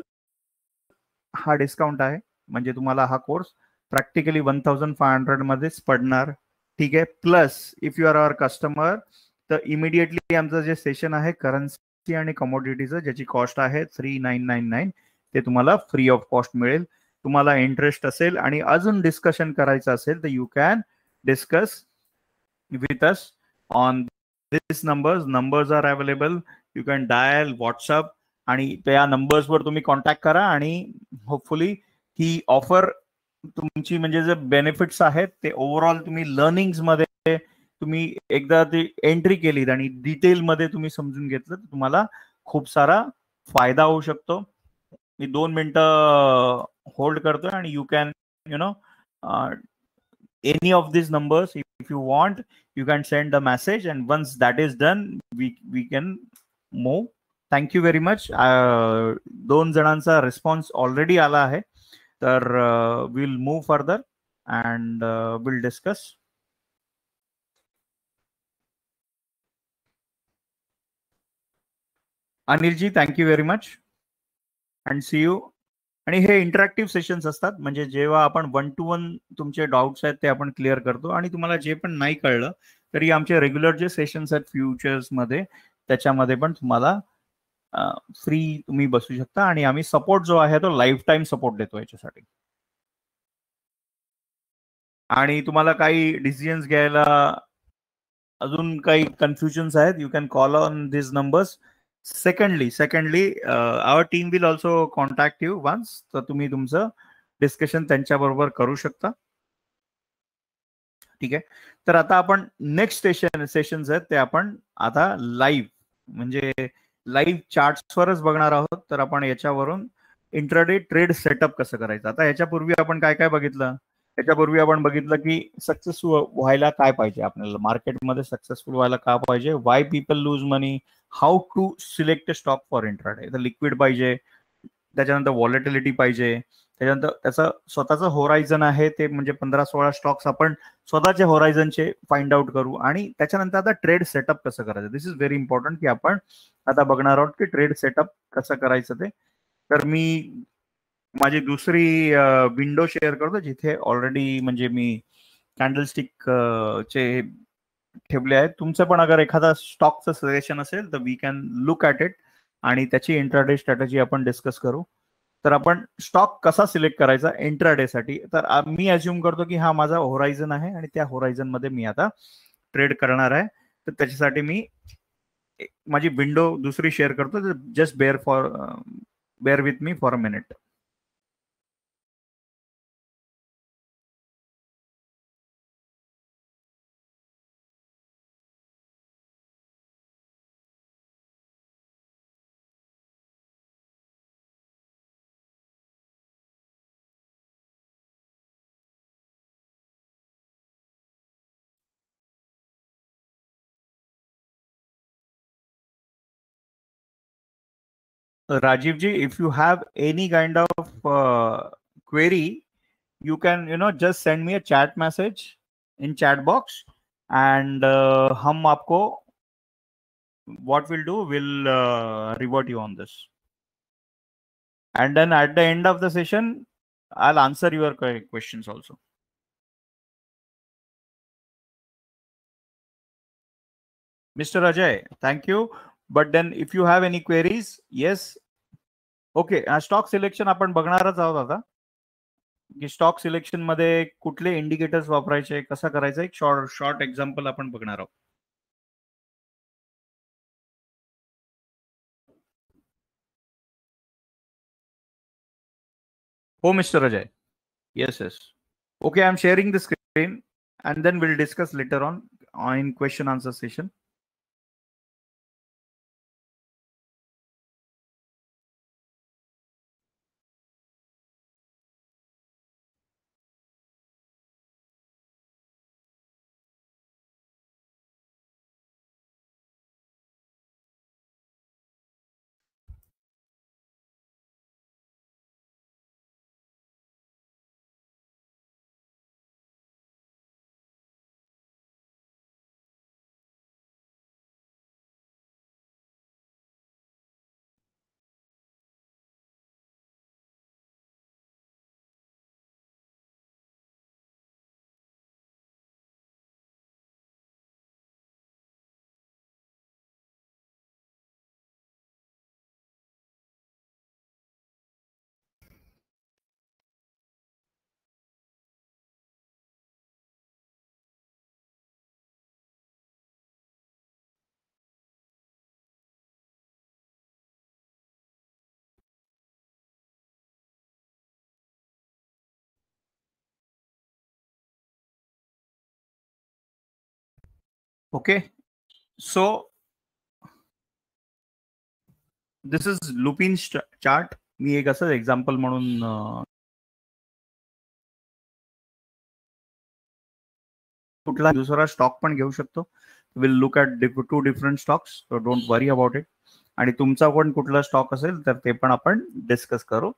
हा डिस्काउंट आहे, म्हणजे तुम्हाला हा कोर्स प्रॅक्टिकली 1500 मध्येच पडणार. ठीक आहे. Plus if you are our customer, तर इमिडिएटली आमचं जे सेशन आहे करन्सी आणि कमोडिटीचं, ज्याची कॉस्ट आहे 3999, ते तुम्हाला फ्री ऑफ कॉस्ट मिळेल. तुम्हाला इंटरेस्ट असेल आणि अजून डिस्कशन करायचं असेल तर you can discuss with us on this numbers are available. You can dial WhatsApp आणि त्या नंबर्सवर तुम्ही कॉन्टॅक्ट करा, आणि होपफुली ही ऑफर तुमची, म्हणजे जे बेनिफिट्स आहेत ते ओव्हरऑल तुम्ही लर्निंग्समध्ये तुम्ही एकदा ती एंट्री केलीत आणि डिटेलमध्ये तुम्ही समजून घेतलं, तर तुम्हाला खूप सारा फायदा होऊ शकतो. मी 2 मिनिटं होल्ड करतोय आणि you can any of these numbers, if you want, you can send a message, and once that is done, we can move. Thank you very much. 2 जणांचा रिस्पॉन्स ऑलरेडी आला आहे, तर will move further and will discuss. Anilji, thank you very much and see you. आणि हे इंटरॅक्टिव्ह सेशन्स असतात, म्हणजे जेव्हा आपण 1-to-1 तुमचे डाऊट्स आहेत ते आपण क्लिअर करतो, आणि तुम्हाला जे पण नाही कळलं तरी आमचे रेग्युलर जे सेशन्स आहेत फ्युचर्समध्ये, त्याच्यामध्ये पण तुम्हाला फ्री तुम्ही बसू शकता. आणि आम्ही सपोर्ट जो आहे तो लाईफ टाईम सपोर्ट देतो याच्यासाठी. आणि तुम्हाला काही डिसिजन्स घ्यायला अजून काही कन्फ्युजन्स आहेत, you can call on this numbers. Secondly our team will also contact you once, तर तुम्ही तुमचं डिस्कशन त्यांच्याबरोबर करू शकता. ठीक आहे. तर आता आपण नेक्स्ट सेशन्स आहेत ते आपण आता लाईव्ह म्हणजे लाईव्ह चार्ट्सवरच बघणार आहोत. तर आपण याच्यावरून इंट्राडे ट्रेड सेटअप कसं करायचं. आता याच्यापूर्वी आपण काय काय बघितलं. याच्यापूर्वी आपण बघितलं की सक्सेसफुल व्हायला काय पाहिजे, आपल्याला मार्केटमध्ये सक्सेसफुल व्हायला काय पाहिजे, why people lose money, how to select a stock for intraday. तर लिक्विड पाहिजे, त्याच्यानंतर व्हॉलेटिलिटी पाहिजे, त्याच्यानंतर त्याचं स्वतःचं होरायझन आहे ते म्हणजे 15-16 स्टॉक्स आपण स्वतःच्या होरायझनचे फाइंड आउट करू. आणि त्याच्यानंतर आता ट्रेड सेटअप कसं करायचं. दिस इज व्हेरी इम्पॉर्टंट की आपण आता बघणार आहोत की ट्रेड सेटअप कसं करायचं ते. तर मी माझी दुसरी विंडो शेअर करतो जिथे ऑलरेडी म्हणजे मी कॅन्डलस्टिक चे ठेवले आहेत. तुमचं पण अगर एखादा स्टॉकचं सजेशन असेल तर we can look at it आणि त्याची इंट्राडे स्ट्रॅटेजी आपण डिस्कस करू. तर आपण स्टॉक कसा सिलेक्ट करायचा इंट्राडे साठी. तर मी अज्युम करतो की हा माझा होरायझन आहे आणि त्या होरायझन मध्ये मी आता ट्रेड करणार आहे. तर त्याच्यासाठी मी माझी विंडो दुसरी शेअर करतो. Just bear with me for a minute. Rajivji, if you have any kind of query, you can just send me a chat message in chat box, and हम आपको what we'll do, we'll revert you on this, and then at the end of the session I'll answer your questions also. Mr. Ajay, thank you. But then if you have any queries, yes. Okay, stock selection आपण बघणारच आहोत आता की स्टॉक सिलेक्शन मध्ये कुठले इंडिकेटर्स वापरायचे, कसं करायचं, एक शॉर्ट एक्झाम्पल आपण बघणार आहोत. हो mister Ajay. Yes. Okay, I'm sharing the screen and then we'll discuss later on in question answer session. Okay, so this is Lupin chart. मी एक असं एक्झाम्पल म्हणून कुठला दुसरा स्टॉक पण घेऊ शकतो. Will look at 2 different stocks, so don't worry about it. आणि तुमचा पण कुठला स्टॉक असेल तर ते पण आपण डिस्कस करू.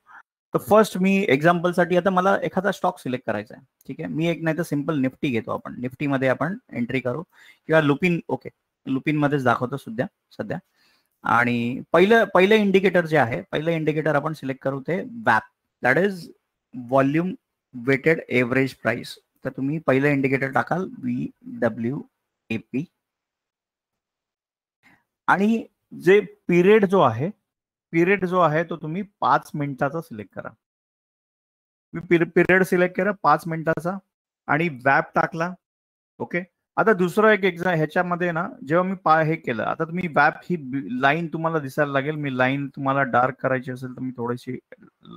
तर फर्स्ट मी एक्झाम्पलसाठी आता मला एखादा स्टॉक सिलेक्ट करायचा आहे. ठीक आहे, मी एक नाही तर सिम्पल निफ्टी घेतो. आपण निफ्टीमध्ये आपण एंट्री करू किंवा लुपिन. ओके, लुपिन मध्येच दाखवतो सध्या. आणि पहिलं इंडिकेटर जे आहे, पहिलं इंडिकेटर आपण सिलेक्ट करू ते वॅप, that is volume weighted average price. तर तुम्ही पहिलं इंडिकेटर टाकाल VWAP. आणि जे पिरियड जो आहे तो तुम्ही 5 मिनिटाचा सिलेक्ट करा. मी पिरियड सिलेक्ट करा 5 मिनिटाचा आणि वॅप टाकला. ओके, आता दुसरं एक एक्झाम ह्याच्यामध्ये ना, जेव्हा मी हे केलं, आता तुम्ही वॅप ही लाईन तुम्हाला दिसायला लागेल. मी लाईन तुम्हाला डार्क करायची असेल तर मी थोडीशी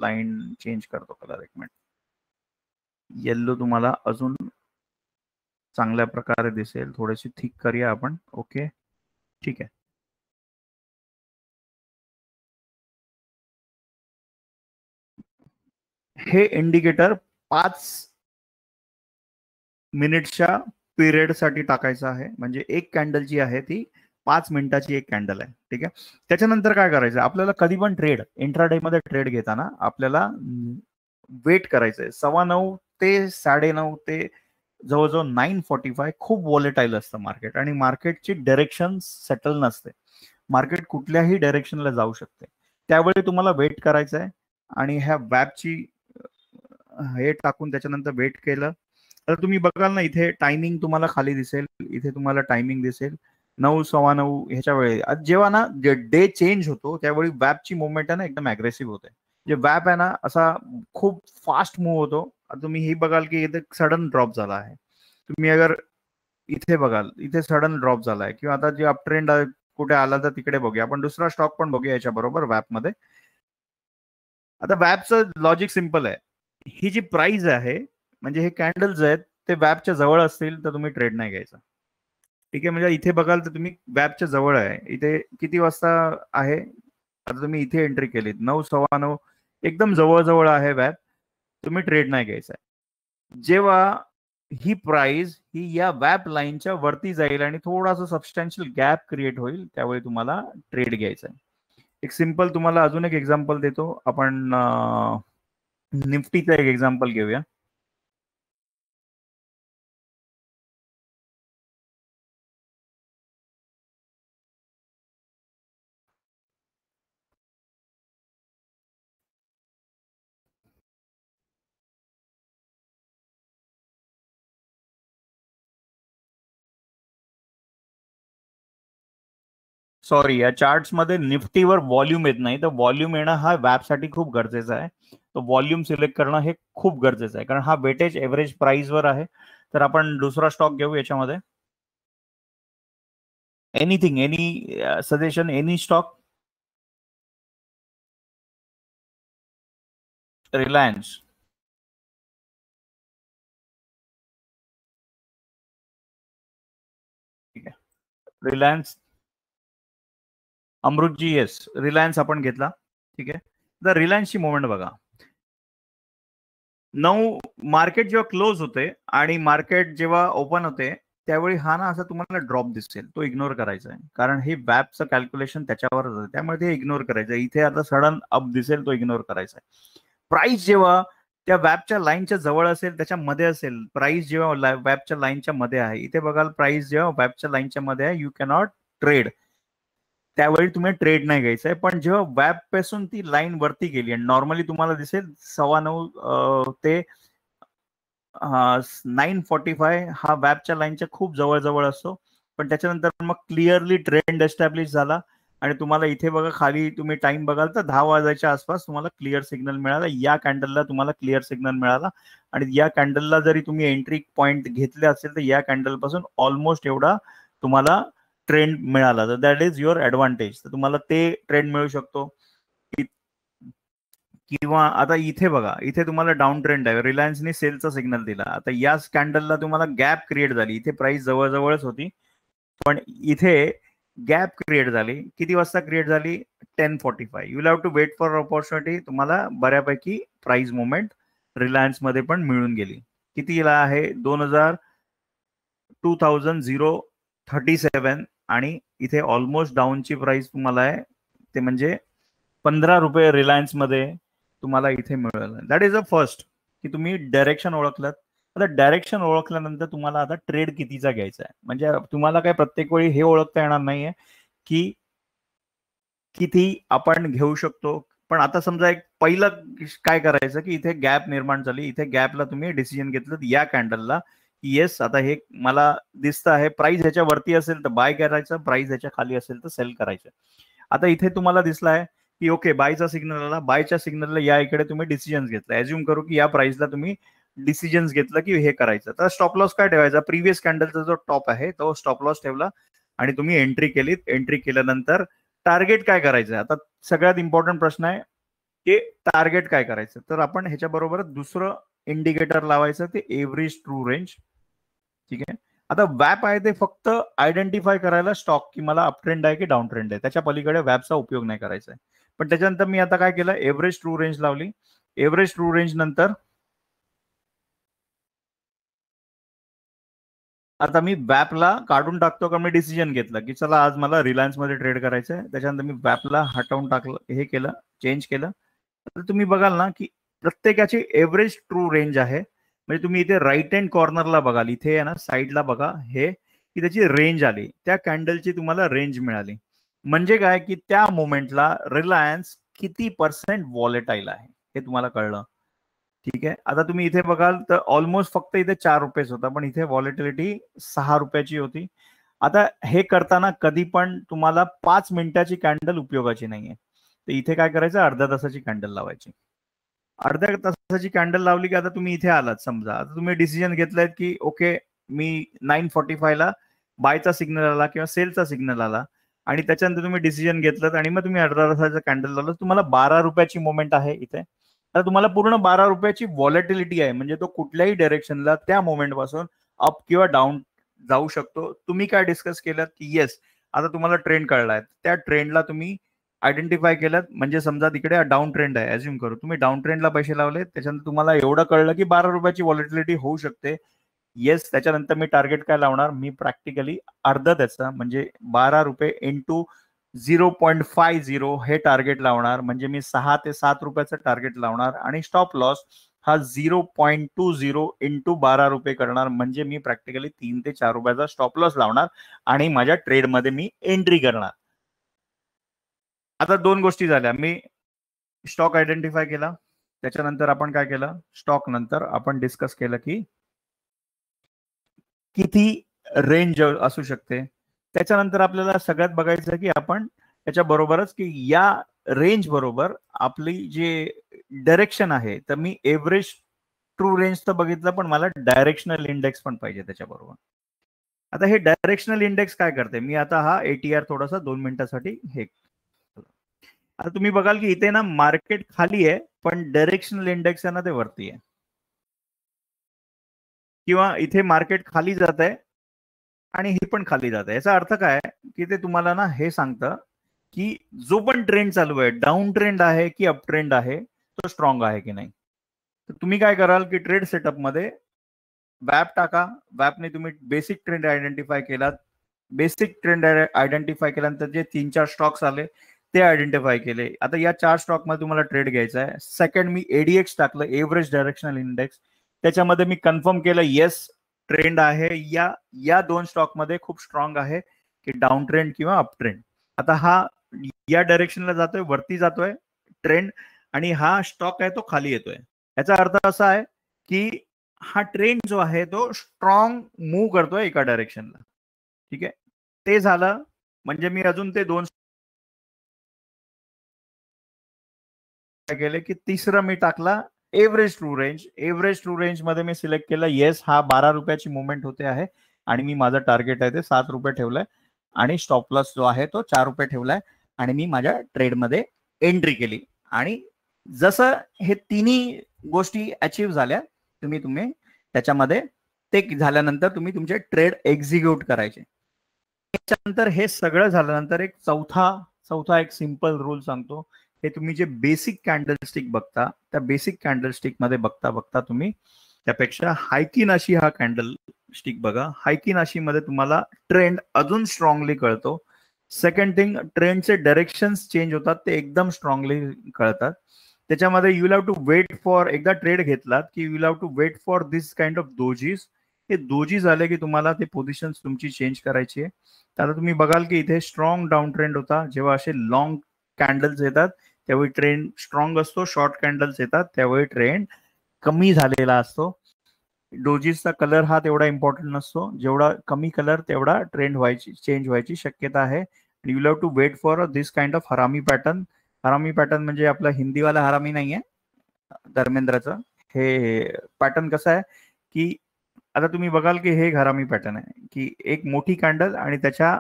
लाईन चेंज करतो कलर. एक मिनिट. येल्लो तुम्हाला अजून चांगल्या प्रकारे दिसेल. थोडीशी थिक करूया आपण. ओके, ठीक आहे. हे इंडिकेटर 5 मिनिटच्या पिरियडसाठी टाकायचं आहे. म्हणजे एक कॅन्डल जी आहे ती 5 मिनिटाची एक कॅन्डल आहे. ठीक आहे. त्याच्यानंतर काय करायचं, आपल्याला कधी पण ट्रेड इंट्राडे मध्ये ट्रेड घेताना आपल्याला वेट करायचंय. 9:15 ते 9:30 ते जवळजवळ 9:45 खूप वॉलेटाईल असतं मार्केट, आणि मार्केटची डायरेक्शन सेटल नसते. मार्केट कुठल्याही डायरेक्शनला जाऊ शकते. त्यावेळी तुम्हाला वेट करायचं आहे, आणि ह्या वॅपची हे टाकून त्याच्यानंतर वेट केलं तर तुम्ही बघाल ना, इथे टायमिंग तुम्हाला खाली दिसेल. इथे तुम्हाला टायमिंग दिसेल 9:15 ह्याच्या वेळी. जेव्हा ना डे चेंज होतो त्यावेळी वॅपची मुवमेंट आहे ना एकदम अग्रेसिव्ह होते. जे वॅप आहे ना असा खूप फास्ट मूव्ह होतो. तुम्ही हे बघाल की इथे सडन ड्रॉप झाला आहे. तुम्ही अगर इथे बघाल, इथे सडन ड्रॉप झालाय. किंवा आता जे अप ट्रेंड कुठे आला तर तिकडे बघूया. आपण दुसरा स्टॉक पण बघूया याच्या बरोबर वॅपमध्ये. आता वॅपचं लॉजिक सिंपल आहे. ही जी प्राइस आहे, म्हणजे हे कॅन्डल्स आहेत ते वॅपच्या जवळ असतील तर तुम्ही ट्रेड नाही घ्यायचा. ठीक आहे. म्हणजे इथे बघाल तर तुम्ही वॅपच्या जवळ आहे. इथे किती वाजता आहे, आता तुम्ही इथे एंट्री केलीत 9:15, एकदम जवळ आहे वॅप, तुम्ही ट्रेड नाही घ्यायचा. जेव्हा ही प्राइस ही या वॅप लाईनच्या वरती जाईल आणि थोडासा सबस्टॅन्शियल गॅप क्रिएट होईल, त्यावेळी तुम्हाला ट्रेड घ्यायचा आहे. एक सिंपल तुम्हाला अजून एक एक्झाम्पल देतो. आपण निफ्टीचं एक एक्झाम्पल घेऊया. सॉरी, या चार्ट्स मध्ये निफ्टीवर व्हॉल्यूम येत नाही, तर व्हॉल्यूम येणं हा वॅपसाठी खूप गरजेचं आहे. तो व्हॉल्यूम सिलेक्ट करणं हे खूप गरजेचं आहे, कारण हा वेटेज एव्हरेज प्राइसवर आहे. तर आपण दुसरा स्टॉक घेऊ याच्यामध्ये. Anything, any suggestion, any stock. Reliance. ठीक आहे. रिलायन्स, अमृतजी, येस, रिलायन्स आपण घेतला. ठीक आहे. तर रिलायन्सची मुवमेंट बघा. 9 मार्केट जेव्हा क्लोज होते आणि मार्केट जेव्हा ओपन होते त्यावेळी हा ना असा तुम्हाला ड्रॉप दिसेल, तो इग्नोर करायचा आहे. कारण हे वॅपचं कॅल्क्युलेशन त्याच्यावरच आहे, त्यामुळे ते इग्नोर करायचं. इथे आता सडन अप दिसेल, तो इग्नोर करायचा आहे. प्राइस जेव्हा त्या वॅपच्या लाईनच्या जवळ असेल, त्याच्यामध्ये असेल, प्राइस जेव्हा वॅपच्या लाईनच्या मध्ये आहे, इथे बघाल प्राइस जेव्हा वॅपच्या लाईनच्या मध्ये आहे, यू कॅनॉट ट्रेड. त्यावेळी तुम्ही ट्रेड नाही घ्यायचंय. पण जेव्हा वॅप पासून ती लाईन वरती गेली, आणि नॉर्मली तुम्हाला दिसेल 9:15 ते 9:45 हा वॅपच्या लाईनच्या खूप जवळ असतो. पण त्याच्यानंतर मग क्लिअरली ट्रेंड एस्टॅब्लिश झाला, आणि तुम्हाला इथे बघा खाली तुम्ही टाइम बघाल तर 10 वाजायच्या आसपास तुम्हाला क्लिअर सिग्नल मिळाला. या कॅन्डलला तुम्हाला क्लिअर सिग्नल मिळाला, आणि या कॅन्डलला जरी तुम्ही एंट्री पॉइंट घेतले असेल तर या कॅन्डल पासून ऑलमोस्ट एवढा तुम्हाला ट्रेंड मिळाला, तर दॅट इज युअर ऍडव्हान्टेज. तर तुम्हाला ते ट्रेंड मिळू शकतो. किंवा आता इथे बघा, इथे तुम्हाला डाऊन ट्रेंड आहे, रिलायन्सने सेलचा सिग्नल दिला. आता या कॅन्डलला तुम्हाला गॅप क्रिएट झाली. इथे प्राइस जवळच होती, पण इथे गॅप क्रिएट झाली. किती वाजता क्रिएट झाली? 10:45. You have to wait for opportunity. तुम्हाला बऱ्यापैकी प्राइस मुवमेंट रिलायन्स मध्ये पण मिळून गेली. कितीला आहे? 2037, आणि इथे ऑलमोस्ट डाऊनची प्राइस तुम्हाला आहे ते म्हणजे 15 रुपये रिलायन्स मध्ये तुम्हाला इथे मिळेल. दॅट इज अ फर्स्ट, की तुम्ही डायरेक्शन ओळखलात. आता डायरेक्शन ओळखल्यानंतर तुम्हाला आता ट्रेड कितीचा घ्यायचा आहे, म्हणजे तुम्हाला काय प्रत्येक वेळी हे ओळखता येणार नाहीये की किती आपण घेऊ शकतो. पण आता समजा एक पहिलं काय करायचं, की इथे गॅप निर्माण झाली, इथे गॅपला तुम्ही डिसिजन घेतलं या कॅन्डलला, येस आता हे मला दिसतं आहे प्राइस ह्याच्या वरती असेल तर बाय करायचं, प्राइस ह्याच्या खाली असेल तर सेल करायचं. आता इथे तुम्हाला दिसला आहे की ओके बायचा सिग्नल आला, बायच्या सिग्नलला या इकडे तुम्ही डिसिजन घेतला. ऍज्युम करू की या प्राइसला तुम्ही डिसिजन्स घेतलं की हे करायचं. तर स्टॉप लॉस काय ठेवायचा, प्रिव्हियस कॅन्डलचा जो टॉप आहे तो स्टॉप लॉस ठेवला आणि तुम्ही एंट्री केलीत. एंट्री केल्यानंतर टार्गेट काय करायचं. आता सगळ्यात इम्पॉर्टंट प्रश्न आहे की टार्गेट काय करायचं. तर आपण ह्याच्याबरोबर दुसरं इंडिकेटर लावायचं, ते एव्हरेज ट्रू रेंज. ठीक आहे. आता वॅप आहे ते फक्त आयडेंटिफाय करायला स्टॉक की मला अप ट्रेंड आहे की डाऊन ट्रेंड आहे, त्याच्या पलीकडे वॅपचा उपयोग नाही करायचा आहे. पण त्याच्यानंतर मी आता काय केलं, एव्हरेज ट्रू रेंज लावली. एव्हरेज ट्रू रेंज नंतर आता मी वॅपला काढून टाकतो का, मी डिसिजन घेतलं की चला आज मला रिलायन्स मध्ये ट्रेड करायचं आहे. त्याच्यानंतर मी वॅपला हटवून टाकलं, हे केलं, चेंज केलं. तर तुम्ही बघाल ना की प्रत्येकाची एव्हरेज ट्रू रेंज आहे. म्हणजे तुम्ही इथे राईट हँड कॉर्नरला बघाल, इथे आहे ना साईडला बघा, हे की त्याची रेंज आली, त्या कॅन्डलची तुम्हाला रेंज मिळाली. म्हणजे काय की त्या मोमेंटला रिलायन्स किती पर्सेंट वॉलेटाईल आहे हे तुम्हाला कळलं. ठीक आहे. आता तुम्ही इथे बघाल तर ऑलमोस्ट फक्त इथे 4 रुपयेच होता, पण इथे व्हॉलेटिलिटी 6 रुपयाची होती. आता हे करताना कधी पण तुम्हाला 5 मिनिटाची कॅन्डल उपयोगाची नाहीये. तर इथे काय करायचं, अर्ध्या तासाची कॅन्डल लावायची. अर्ध्या तासाची कॅन्डल लावली की आता तुम्ही इथे आलात समजा, आता तुम्ही डिसिजन घेतलाय की ओके मी 9:45 ला बायचा सिग्नल आला किंवा सेलचा सिग्नल आला आणि त्याच्यानंतर तुम्ही डिसिजन घेतलं आणि मग तुम्ही अर्ध्या तासाचा कॅन्डल लावलं, तुम्हाला 12 रुपयाची मोमेंट आहे इथे. आता तुम्हाला पूर्ण 12 रुपयाची व्हॉलेटिलिटी आहे, म्हणजे तो कुठल्याही डायरेक्शनला त्या मोमेंट पासून अप किंवा डाऊन जाऊ शकतो. तुम्ही काय डिस्कस केलं की येस आता तुम्हाला ट्रेंड कळलाय, त्या ट्रेंडला तुम्ही आयडेंटिफाय केलं. म्हणजे समजा तिकडे डाऊन ट्रेंड आहे, अज्युम करू तुम्ही डाऊन ट्रेंडला पैसे लावले, त्याच्यानंतर तुम्हाला एवढं कळलं की 12 रुपयाची व्हॉलेटिलिटी होऊ शकते. येस, त्याच्यानंतर मी टार्गेट काय लावणार, मी प्रॅक्टिकली अर्ध त्याचा म्हणजे 12 रुपये इंटू 0.50 हे टार्गेट लावणार. म्हणजे मी 6 ते 7 रुपयाचं टार्गेट लावणार आणि स्टॉप लॉस हा 0.20 इंटू 12 रुपये करणार. म्हणजे मी प्रॅक्टिकली 3 ते 4 रुपयाचा स्टॉप लॉस लावणार आणि माझ्या ट्रेडमध्ये मी एंट्री करणार. आता दोन गोष्टी झाल्या, मी स्टॉक आयडेंटिफाय केला, त्याच्यानंतर आपण काय केलं, स्टॉक नंतर आपण डिस्कस केलं की किती रेंज असू शकते. त्याच्यानंतर आपल्याला सगळ्यात बघायचं की आपण त्याच्या बरोबरच की या रेंज बरोबर आपली जे डायरेक्शन आहे, तर मी एव्हरेज ट्रू रेंज तर बघितलं, पण मला डायरेक्शनल इंडेक्स पण पाहिजे त्याच्याबरोबर. आता हे डायरेक्शनल इंडेक्स काय करते, मी आता हा एटीआर थोडासा 2 मिनिटासाठी हे, आता तुम्ही बघाल की इथे ना मार्केट खाली आहे, पण डायरेक्शनल इंडेक्स आहे ना ते वरती आहे, किंवा इथे मार्केट खाली जात आहे आणि ही पण खाली जात आहे. याचा अर्थ काय की ते तुम्हाला ना हे सांगतं की जो पण ट्रेंड चालू आहे, डाऊन ट्रेंड आहे की अप ट्रेंड आहे, तो स्ट्रॉंग आहे की नाही. तर तुम्ही काय कराल की ट्रेड सेटअप मध्ये वॅप टाका. वॅपने तुम्ही बेसिक ट्रेंड आयडेंटिफाय केलात. बेसिक ट्रेंड आयडेंटिफाय केल्यानंतर जे 3-4 स्टॉक्स आले ते आयडेंटिफाय केले. आता या 4 स्टॉक मध्ये तुम्हाला ट्रेड घ्यायचा आहे. सेकंड मी एडीएक्स टाकलं, एव्हरेज डायरेक्शनल इंडेक्स. त्याच्यामध्ये मी कन्फर्म केलं येस ट्रेंड आहे, या 2 स्टॉक मध्ये खूप स्ट्रॉंग आहे की डाऊन ट्रेंड किंवा अप ट्रेंड. आता हा या डायरेक्शनला जातोय, वरती जातोय ट्रेंड, आणि हा स्टॉक आहे तो खाली येतोय. याचा अर्थ असा आहे की हा ट्रेंड जो आहे तो स्ट्रॉंग मूव्ह करतोय एका डायरेक्शनला. ठीक आहे, ते झालं. म्हणजे मी अजून ते 2 केले की तिसरं मी टाकला average true range. Average true range मध्ये मी सिलेक्ट केलं येस हा 12 रुपयाची मुवमेंट होते आहे आणि मी माझं टार्गेट आहे ते 7 रुपये ठेवलंय आणि स्टॉप लॉस जो आहे तो 4 रुपये ठेवलाय आणि मी माझ्या ट्रेडमध्ये एंट्री केली. आणि जसं हे तिन्ही गोष्टी अचीव्ह झाल्या, तुम्ही त्याच्यामध्ये ते झाल्यानंतर तुम्ही तुमचे ट्रेड एक्झिक्यूट करायचे. त्याच्यानंतर हे सगळं झाल्यानंतर एक चौथा एक सिंपल रूल सांगतो. हे तुम्ही जे बेसिक कॅन्डलस्टिक बघता, त्या बेसिक कॅन्डलस्टिक मध्ये बघता बघता तुम्ही त्यापेक्षा हायकिन अशी हा कॅन्डल स्टिक बघा. हायकिन अशी मध्ये तुम्हाला ट्रेंड अजून स्ट्रॉंगली कळतो. सेकंड थिंग, ट्रेंडचे डायरेक्शन्स चेंज होतात, ते एकदम स्ट्रॉंगली कळतात. त्याच्यामध्ये you have to wait for, एकदा ट्रेड घेतलात की you have to wait for this kind of dojis. हे दोजी झाले की तुम्हाला ते पोझिशन तुमची चेंज करायची आहे. आता तुम्ही बघाल की इथे स्ट्रॉंग डाऊन ट्रेंड होता. जेव्हा असे लॉंग कॅन्डल्स येतात त्यावेळी ट्रेंड स्ट्रॉंग असतो, शॉर्ट कॅन्डल्स येतात त्यावेळी ट्रेंड कमी झालेला असतो. डोजीसचा कलर हा तेवढा इम्पॉर्टंट नसतो, जेवढा कमी कलर तेवढा ट्रेंड व्हायची, चेंज व्हायची शक्यता आहे. You have to wait for this kind of harami pattern. Harami pattern म्हणजे आपला हिंदीवाला हरामी नाहीये धर्मेंद्रचं, हे पॅटर्न कसं आहे की आता तुम्ही बघाल की हे हरामी पॅटर्न आहे की एक मोठी कॅन्डल आणि त्याच्या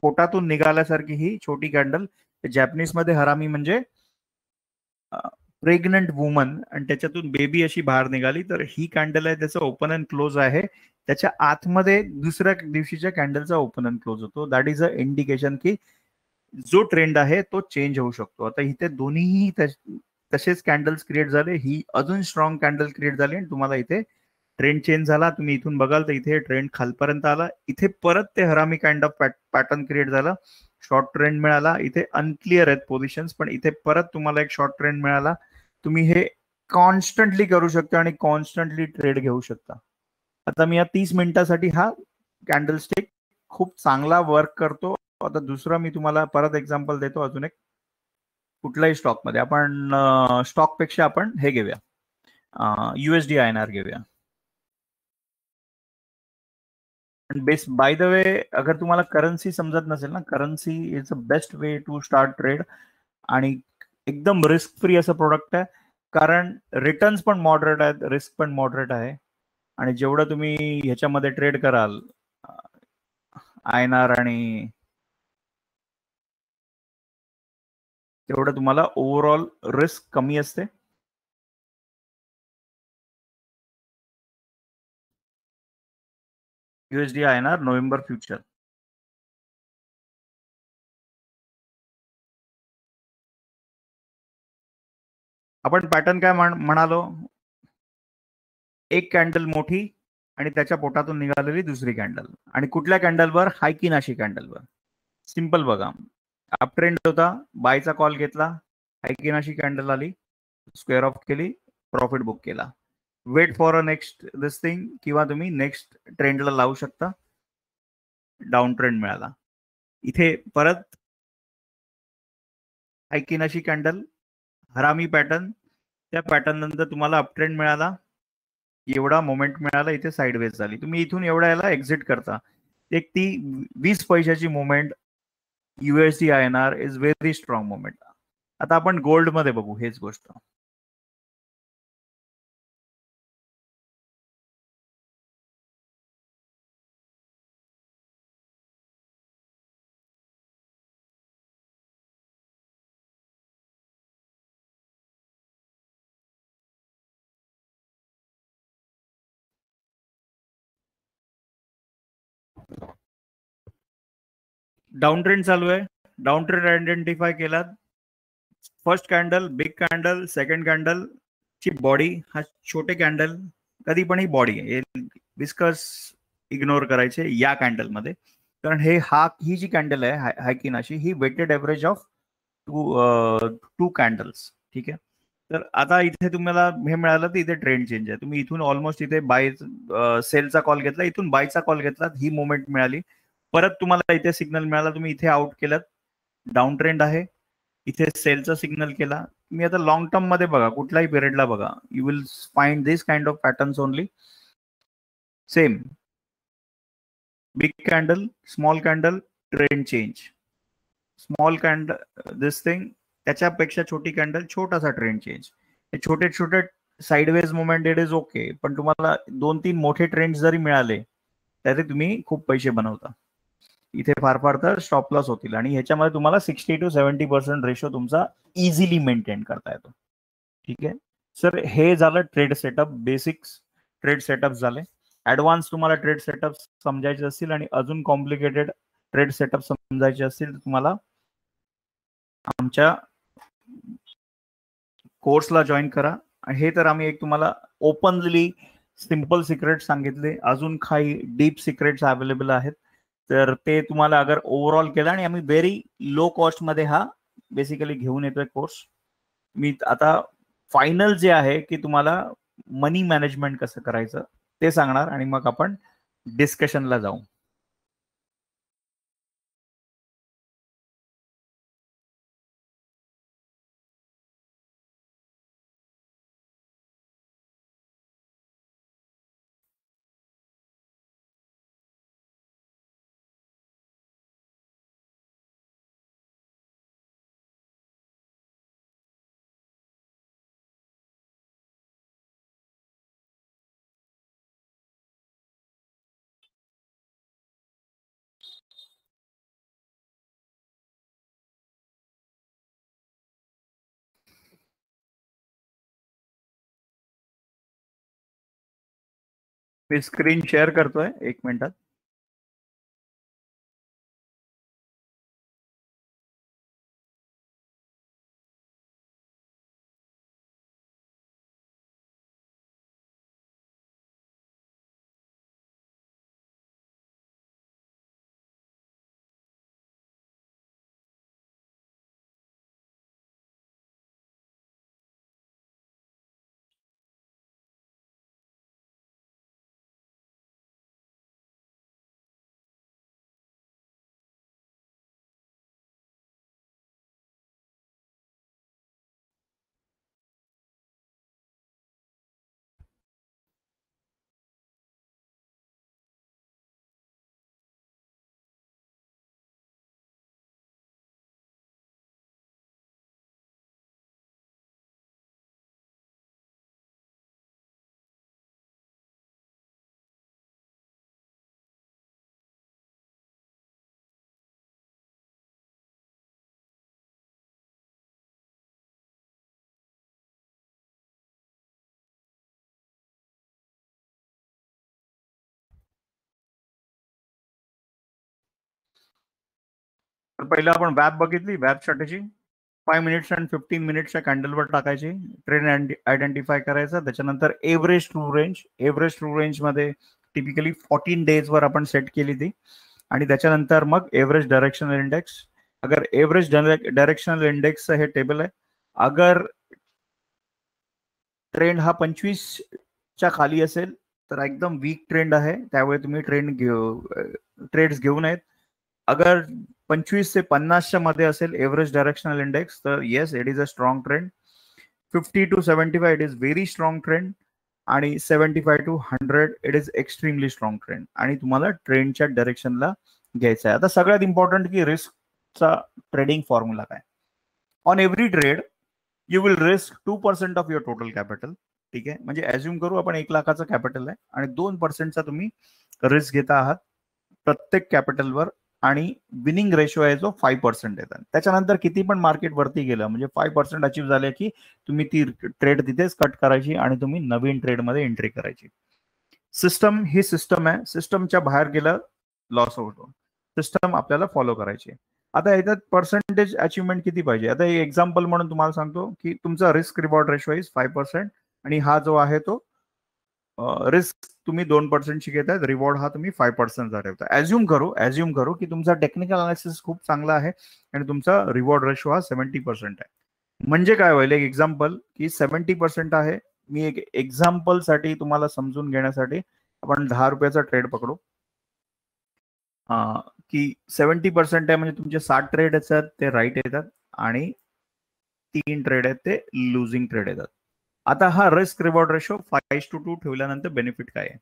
पोटातून निघाल्यासारखी ही छोटी कॅन्डल. जॅपनीज मध्ये हरामी म्हणजे प्रेग्नंट वुमन आणि त्याच्यातून बेबी अशी बाहेर निघाली, तर ही कॅन्डल आहे त्याचं ओपन अँड क्लोज आहे. त्याच्या आतमध्ये दुसऱ्या दिवशीच्या कॅन्डलचा ओपन अँड क्लोज होतो. दॅट इज अ इंडिकेशन की जो ट्रेंड आहे तो चेंज होऊ शकतो. आता इथे दोन्हीही तसेच कॅन्डल्स क्रिएट झाले, ही अजून स्ट्रॉंग कॅन्डल क्रिएट झाली आणि तुम्हाला इथे ट्रेंड चेंज झाला. तुम्ही इथून बघाल तर इथे ट्रेंड खालपर्यंत आला, इथे परत ते हरामी काइंड ऑफ पॅटर्न क्रिएट झाला, शॉर्ट ट्रेंड मिळाला. इथे अनक्लिअर आहेत पोझिशन्स, पण इथे परत तुम्हाला एक शॉर्ट ट्रेंड मिळाला. तुम्ही हे कॉन्स्टंटली करू शकता आणि कॉन्स्टंटली ट्रेड घेऊ शकता. आता मी या 30 मिनिटासाठी हा कॅन्डलस्टिक खूप चांगला वर्क करतो. आता दुसरा मी तुम्हाला परत एक्झाम्पल देतो अजून एक. कुठल्याही स्टॉकमध्ये आपण स्टॉक पेक्षा आपण हे घेऊया, USD INR घेऊया. बेस बाय द वे, अगर तुम्हाला करन्सी समजत नसेल ना, currency is a best way to start trade आणि एकदम रिस्क फ्री असं प्रोडक्ट आहे. कारण रिटर्न्स पण मॉडरेट आहेत, रिस्क पण मॉडरेट आहे. आणि जेवढं तुम्ही ह्याच्यामध्ये ट्रेड कराल INR आणि तेवढं तुम्हाला ओव्हरऑल रिस्क कमी असते. USD INR November future. आपण पॅटर्न काय म्हणालो, एक कॅन्डल मोठी आणि त्याच्या पोटातून निघालेली दुसरी कॅन्डल, आणि कुठल्या कॅन्डलवर, हायकिनाशी कॅन्डलवर. सिंपल बघा, अप ट्रेंड होता, बायचा कॉल घेतला, हायकिनाशी कॅन्डल आली, स्क्वेअर ऑफ केली, प्रॉफिट बुक केला. Wait for a next this thing, किंवा तुम्ही नेक्स्ट ट्रेंडला लावू शकता. डाऊन ट्रेंड मिळाला, इथे परत हायकिनाशी कॅन्डल, हरामी पॅटर्न, त्या पॅटर्न नंतर तुम्हाला अप ट्रेंड मिळाला, एवढा मोमेंट मिळाला, इथे साईडवेज झाली, तुम्ही इथून एवढ्या याला एक्झिट करता. एक ती 20 पैशाची moment USD INR is very strong moment. आता आपण गोल्ड मध्ये बघू हेच गोष्ट. डाऊन ट्रेंड चालू आहे, डाऊन ट्रेंड आयडेंटिफाय केला. First candle big candle, second candle ची बॉडी हा छोटे कॅन्डल, कधी पण ही बॉडी आहे, विस्कर्स इग्नोर करायचे या कॅन्डलमध्ये. कारण ही जी कॅन्डल आहे हायकिनाशी, ही weighted average of two candles. ठीक आहे. तर आता इथे तुम्हाला हे मिळालं तर इथे ट्रेंड चेंज आहे. तुम्ही इथून ऑलमोस्ट इथे बाय सेलचा कॉल घेतला, इथून बायचा कॉल घेतला, ही मुवमेंट मिळाली, परत तुम्हाला इथे सिग्नल मिळाला, तुम्ही इथे आउट केलं, डाऊन ट्रेंड आहे, इथे सेलचा सिग्नल केला. तुम्ही आता लॉंग टर्म मध्ये बघा, कुठल्याही पिरियडला बघा, you will find this kind of patterns only. Same big candle, small candle, trend change, small candle this thing, त्याच्यापेक्षा छोटी कॅन्डल, छोटासा ट्रेंड चेंज. हे छोटे छोटे sideways movement it is okay, पण तुम्हाला 2-3 मोठे ट्रेंड जरी मिळाले तरी तुम्ही खूप पैसे बनवता. इथे फार फार तर स्टॉप लॉस होतील, आणि ह्याच्यामध्ये तुम्हाला 60 to 70% रेशो तुमचा इझिली मेंटेन करता येतो. ठीक आहे सर, हे झालं trade setup, basics trade setup झाले. ऍडव्हान्स तुम्हाला ट्रेड सेटअप समजायचे असतील आणि अजून कॉम्प्लिकेटेड ट्रेड सेटअप समजायचे असतील तर तुम्हाला आमच्या कोर्सला जॉईन करा. हे तर आम्ही एक तुम्हाला ओपनली सिंपल सिक्रेट सांगितले, अजून काही डीप सिक्रेट्स अवेलेबल आहेत, तर ते तुम्हाला अगर ओव्हरऑल केलं, आणि आम्ही व्हेरी लो कॉस्ट मध्ये हा बेसिकली घेऊन येतोय कोर्स. मी आता फायनल जे आहे की तुम्हाला मनी मॅनेजमेंट कसं करायचं ते सांगणार, आणि मग आपण डिस्कशनला जाऊ. मी स्क्रीन शेअर करतोय 1 मिनिटात. तर पहिलं आपण वॅब बघितली, वॅब स्ट्रॅटेजी 5 मिनिट्स अँड 15 मिनिट्सच्या कॅन्डलवर टाकायची, ट्रेंड आयडेंटिफाय करायचा. त्याच्यानंतर एव्हरेज ट्रू रेंज मध्ये टिपिकली 14 डेज वर आपण सेट केली ती. आणि त्याच्यानंतर मग एव्हरेज डायरेक्शनल इंडेक्स. अगर एव्हरेज डायरेक्शनल इंडेक्सचं हे टेबल आहे, अगर ट्रेंड हा 25च्या खाली असेल तर एकदम वीक ट्रेंड आहे, त्यावेळी तुम्ही ट्रेड्स घेऊ नयेत. अगर 25 से 50च्या मध्ये असेल एव्हरेज डायरेक्शनल इंडेक्स तर yes it is a strong trend. 50 to 75 it is very strong trend. आणि 75 to 100 it is extremely strong trend. आणि तुम्हाला ट्रेंडच्या डायरेक्शनला घ्यायचं आहे. आता सगळ्यात इम्पॉर्टंट की रिस्कचा ट्रेडिंग फॉर्म्युला काय. On every trade you will risk 2% of your total capital. ठीक आहे, म्हणजे ऍज्युम करू आपण 1 लाखाचं कॅपिटल आहे आणि 2%चा तुम्ही रिस्क घेता आहात प्रत्येक कॅपिटलवर. आणि विनिंग रेशो आहे जो 5% येतात. त्याच्यानंतर किती पण मार्केट वरती गेलं म्हणजे 5% अचीव्ह झाले की तुम्ही ती ट्रेड तिथेच कट करायची आणि तुम्ही नवीन ट्रेडमध्ये एंट्री करायची. सिस्टम ही सिस्टम आहे, सिस्टमच्या बाहेर गेलं लॉस होतो. सिस्टम आपल्याला फॉलो करायची. आता याच्यात पर्सेंटेज अचिव्हमेंट किती पाहिजे. आता एक एक्झाम्पल म्हणून तुम्हाला सांगतो की तुमचा रिस्क रिवॉर्ड रेशो इज 5% आणि हा जो आहे तो रिस्क तुम्ही 2% ची घेतायत, रिवॉर्ड हा तुम्ही 5%चा ठेवता. ऍज्युम करू की तुमचा टेक्निकल अनालिसिस खूप चांगला आहे आणि तुमचा रिवॉर्ड रेशो हा 70% आहे. म्हणजे काय होईल, एक एक्झाम्पल की 70% आहे. मी एक एक्झाम्पल साठी तुम्हाला समजून घेण्यासाठी आपण 10 रुपयाचा ट्रेड पकडू. की 70% आहे म्हणजे तुमचे 60 ट्रेड आहेत ते राईट येतात आणि 3 ट्रेड आहेत ते लुझिंग ट्रेड येतात. आता हा रिस्क रिवॉर्ड रेशो 5:2 ठेवल्यानंतर बेनिफिट काय आहे.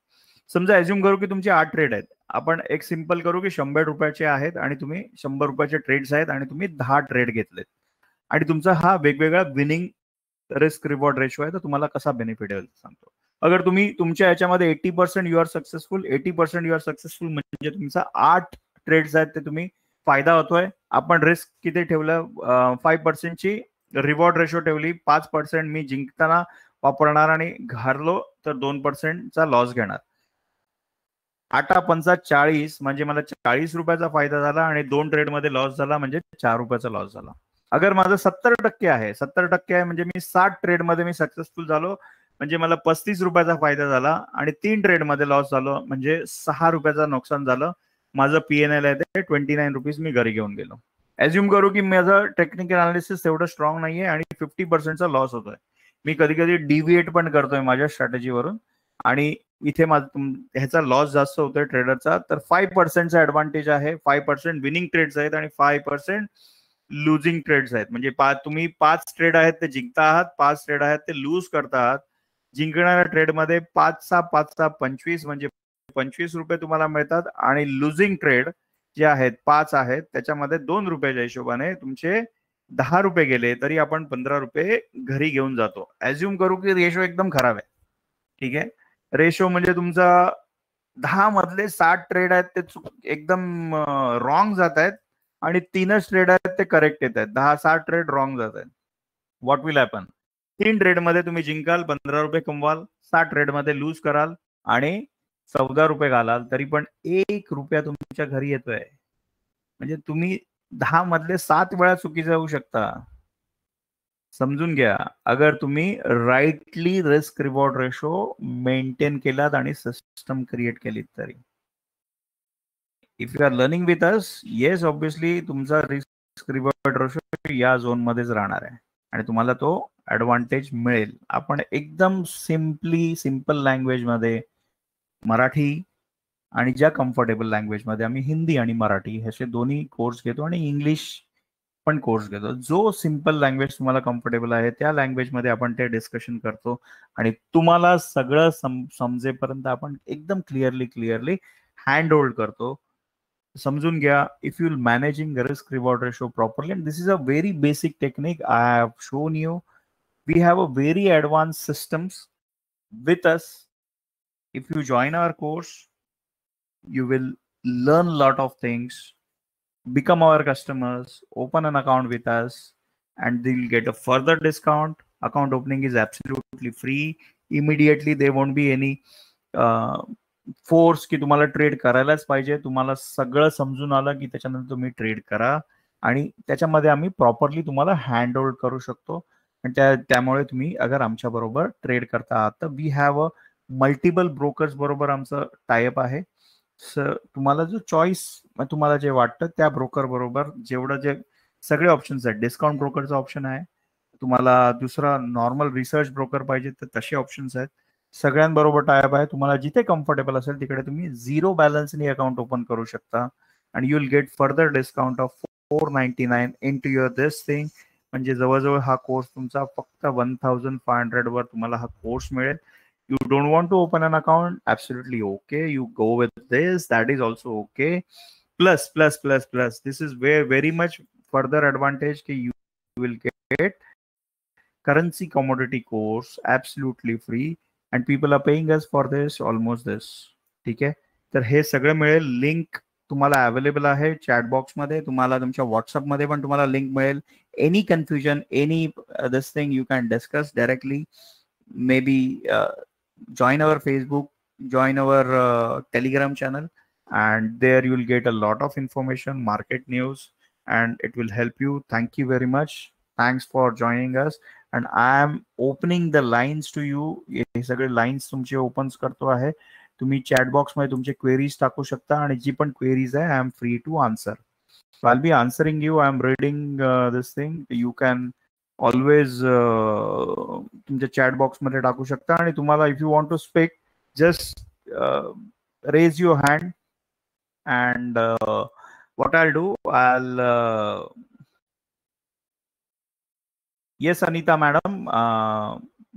समजा ऍज्युम करू की तुमचे 8 ट्रेड आहेत. आपण एक सिंपल करू की 100 रुपयाचे आहेत आणि तुम्ही 100 रुपयाचे ट्रेड्स आहेत आणि तुम्ही 10 ट्रेड घेतलेत आणि तुमचा हा वेगवेगळा विनिंग रिस्क रिवॉर्ड रेशो आहे. तर तुम्हाला कसा बेनिफिट आहे सांगतो. अगर तुम्ही तुमच्या याच्यामध्ये 80% you are successful, 80% you are successful म्हणजे तुमचा 8 ट्रेड्स आहेत ते तुम्ही फायदा होतोय. आपण रिस्क किती ठेवलं 5% ची रिवॉर्ड रेशो ठेवली. 5% मी जिंकताना वापरणार आणि घारलो तर 2%चा लॉस घेणार. 8×5 = 40 म्हणजे मला 40 रुपयाचा फायदा झाला आणि 2 ट्रेडमध्ये लॉस झाला म्हणजे 4 रुपयाचा लॉस झाला. अगर माझं 70% आहे, 70% आहे म्हणजे मी 60 ट्रेडमध्ये मी सक्सेसफुल झालो म्हणजे मला 35 रुपयाचा फायदा झाला आणि 3 ट्रेडमध्ये लॉस झालो म्हणजे 6 रुपयाचा नुकसान झालं. माझं पीएनएल आहे ते 29 रुपीज मी घरी घेऊन गेलो. ऍज्युम करू की माझं टेक्निकल अनालिसिस तेवढं स्ट्रॉंग नाहीये आणि 50%चा लॉस होतोय. मी कधी कधी डिव्हिएट पण करतोय माझ्या स्ट्रॅटेजीवरून आणि इथे ह्याचा लॉस जास्त होतोय ट्रेडरचा. तर 5%चा ऍडव्हान्टेज आहे. 5% विनिंग ट्रेड्स आहेत आणि 5% लुझिंग ट्रेड्स आहेत. म्हणजे तुम्ही 5 ट्रेड आहेत ते जिंकता आहात, 5 ट्रेड आहेत ते लूज करता आहात. जिंकणाऱ्या ट्रेडमध्ये 5×6=25 म्हणजे 25 रुपये तुम्हाला मिळतात आणि लुझिंग ट्रेड जे आहेत 5 आहेत त्याच्यामध्ये 2 रुपयाच्या हिशोबाने तुमचे 10 रुपये गेले तरी आपण 15 रुपये घरी घेऊन जातो. ऍज्युम करू की रेशो एकदम खराब आहे. ठीक आहे, रेशो म्हणजे तुमचा 10 मधले 60 ट्रेड आहेत ते एकदम रॉंग जात आहेत आणि 3च ट्रेड आहेत ते करेक्ट येत आहेत. 10-60 ट्रेड रॉंग जात आहेत. What will happen. 3 ट्रेड मध्ये तुम्ही जिंकाल, 15 रुपये कमवाल, 60 ट्रेड मध्ये लूज कराल आणि ₹14 घालाल तरी पण ₹1 तुमच्या घरी येतोय. म्हणजे तुम्ही 10 मधले 7 वेळा चुकीचं होऊ शकता. समजून घ्या. अगर तुम्ही rightly risk reward ratio maintain केलात आणि सिस्टम क्रिएट केलीत तरी. If you are learning with us, yes obviously तुमचा रिस्क रिवॉर्ड रेशो या झोनमध्येच राहणार आहे आणि तुम्हाला तो ऍडव्हान्टेज मिळेल. आपण एकदम सिंपल लँग्वेजमध्ये मराठी आणि ज्या कम्फर्टेबल लँग्वेजमध्ये आम्ही हिंदी आणि मराठी ह्याचे दोन्ही कोर्स घेतो आणि इंग्लिश पण कोर्स घेतो. जो सिंपल लँग्वेज तुम्हाला कम्फर्टेबल आहे त्या लँग्वेजमध्ये आपण ते डिस्कशन करतो आणि तुम्हाला सगळं समजेपर्यंत आपण एकदम क्लिअरली हँड होल्ड करतो. समजून घ्या. If you will managing risk reward ratio properly, and this is a very basic technique I have shown you. We have a very advance systems with us. If you join our course, you will learn a lot of things, become our customers, open an account with us, and they'll get a further discount. Account opening is absolutely free. Immediately there won't be any force की तुम्हाला ट्रेड करायलाच पाहिजे. तुम्हाला सगळं समजून आलं की त्याच्यानंतर तुम्ही ट्रेड करा आणि त्याच्यामध्ये आम्ही प्रॉपरली तुम्हाला हँड होल्ड करू शकतो. आणि त्यामुळे तुम्ही अगर आमच्या बरोबर ट्रेड करता आहात तर we have a multiple brokers बरोबर आमचं टायअप आहे. तुम्हाला जो चॉईस तुम्हाला जे वाटतं त्या ब्रोकर बरोबर जेवढं जे सगळे ऑप्शन्स आहेत. डिस्काउंट ब्रोकरचा ऑप्शन आहे. तुम्हाला दुसरा नॉर्मल रिसर्च ब्रोकर पाहिजे तर तसे ऑप्शन्स आहेत. सगळ्यांबरोबर टायअप आहे. तुम्हाला जिथे कम्फर्टेबल असेल तिकडे तुम्ही 0 बॅलन्सनी अकाउंट ओपन करू शकता आणि you will gate further discount of $499 into your this thing. म्हणजे जवळजवळ हा कोर्स तुमचा फक्त 1500 वर तुम्हाला हा कोर्स मिळेल. You don't want to open an account? Absolutely okay. You go with this. That is also okay. Plus. This is where very much further advantage कि you will get currency commodity course absolutely free and people are paying us for this almost this. ठीक आहे. तर हे सगळं मिळेल. लिंक तुम्हाला अवेलेबल आहे चॅट बॉक्समध्ये. तुम्हाला तुमच्या व्हॉट्सअपमध्ये पण तुम्हाला लिंक मिळेल. Any confusion, any this thing you can discuss directly. maybe join our Facebook, join our Telegram channel, and there you will get a lot of information, market news, and it will help you. Thank you very much. Thanks for joining us. And I am opening the lines to you. हे सगळे लाईन्स तुमचे ओपन्स करतो आहे. तुम्ही चॅट बॉक्समध्ये तुमचे क्वेरीज टाकू शकता आणि जी पण क्वेरीज आहे I am free to answer. So I'll be answering you. I'm reading this thing. You can always तुमच्या चॅट बॉक्समध्ये टाकू शकता आणि तुम्हाला if you want to speak just raise your hand and what I do I yes Anita madam.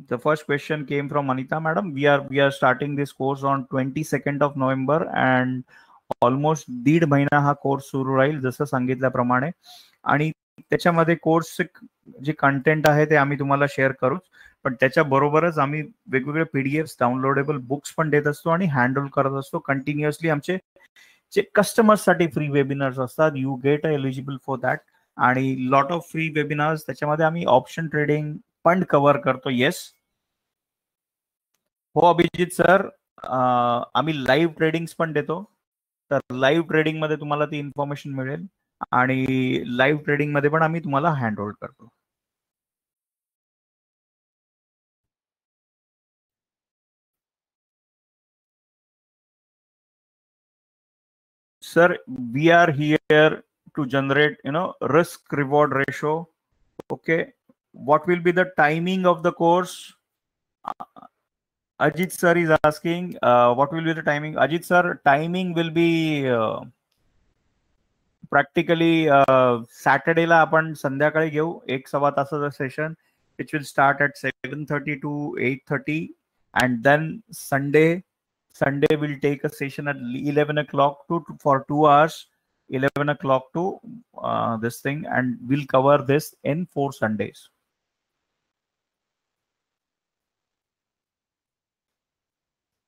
the first question came from Anita madam. We are starting this course on 22nd of November and almost 1.5 महिना हा कोर्स सुरू राहील जसं सांगितल्याप्रमाणे. आणि त्याच्यामध्ये कोर्सचे जे कंटेंट आहे ते आम्ही तुम्हाला शेअर करूच, पण त्याच्या बरोबरच आम्ही वेगवेगळे पीडीएफ डाउनलोडेबल बुक्स पण देत असतो आणि हँडल करत असतो कंटिन्युअसली. आमचे जे कस्टमर्ससाठी फ्री वेबिनार्स असतात, you get eligible for that. आणि लॉट ऑफ फ्री वेबिनार्स त्याच्यामध्ये आम्ही ऑप्शन ट्रेडिंग पण कव्हर करतो. येस हो अभिजित सर, आम्ही लाईव्ह ट्रेडिंग्स पण देतो. तर लाईव्ह ट्रेडिंग मध्ये तुम्हाला ती इन्फॉर्मेशन मिळेल आणि लाईव्ह ट्रेडिंग मध्ये पण आम्ही तुम्हाला हँड होल्ड करतो. Sir we are here to generate risk reward ratio. Okay, what will be the timing of the course? Ajit sir is asking what will be the timing. Ajit sir, timing will be practically सॅटर्डेला आपण संध्याकाळी घेऊ 1-1.25 तासाचं session. It will start at 7:30 to 8:30 and then Sunday will take a session at 11 o'clock for 2 hours, 11 o'clock to this thing, and we'll cover this in 4 Sundays.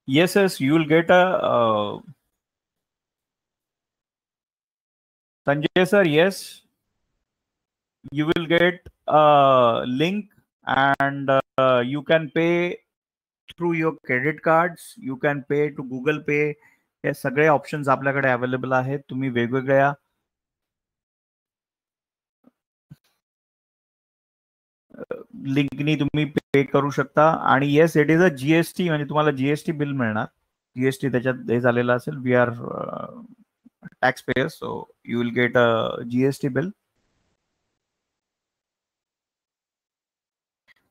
Yes, you will get a Sanjay sir, yes, you will get a link and you can pay through your credit cards, you can pay to Google Pay. हे सगळे ऑप्शन्स आपल्याकडे अवेलेबल आहेत. तुम्ही वेगवेगळ्या लिंकनी तुम्ही पे करू शकता. आणि yes, it is a GST, म्हणजे तुम्हाला जीएसटी बिल मिळणार. जीएसटी त्याच्यात हे झालेलं असेल. We are tax payers, so you will get a GST bill.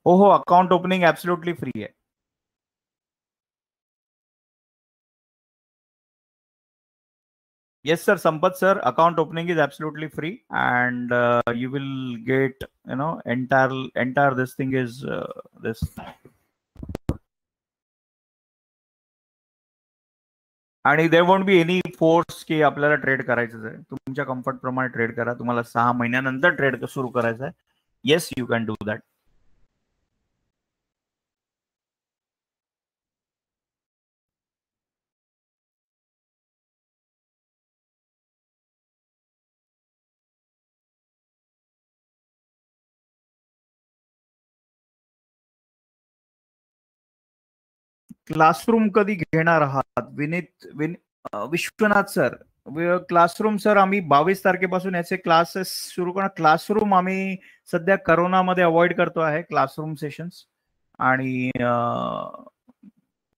हो, अकाउंट ओपनिंग ऍब्सोल्युटली फ्री आहे. Yes, sir, Sampath sir, account opening is absolutely free, and you will get, entire this thing is this. आणि देर वोंट बी एनी फोर्स की आपल्याला ट्रेड करायचं आहे. तुमच्या कम्फर्ट प्रमाणे ट्रेड करा. तुम्हाला 6 महिन्यानंतर ट्रेड सुरू करायचं आहे. Yes, you can do that. Classroom कधी घेणार आहात? विश्वनाथ सर, क्लासरूम सर, आम्ही 22 तारखेपासून याचे क्लासेस सुरू करणार. क्लासरूम आम्ही सध्या करोनामध्ये अवॉइड करतो आहे क्लासरूम सेशन्स. आणि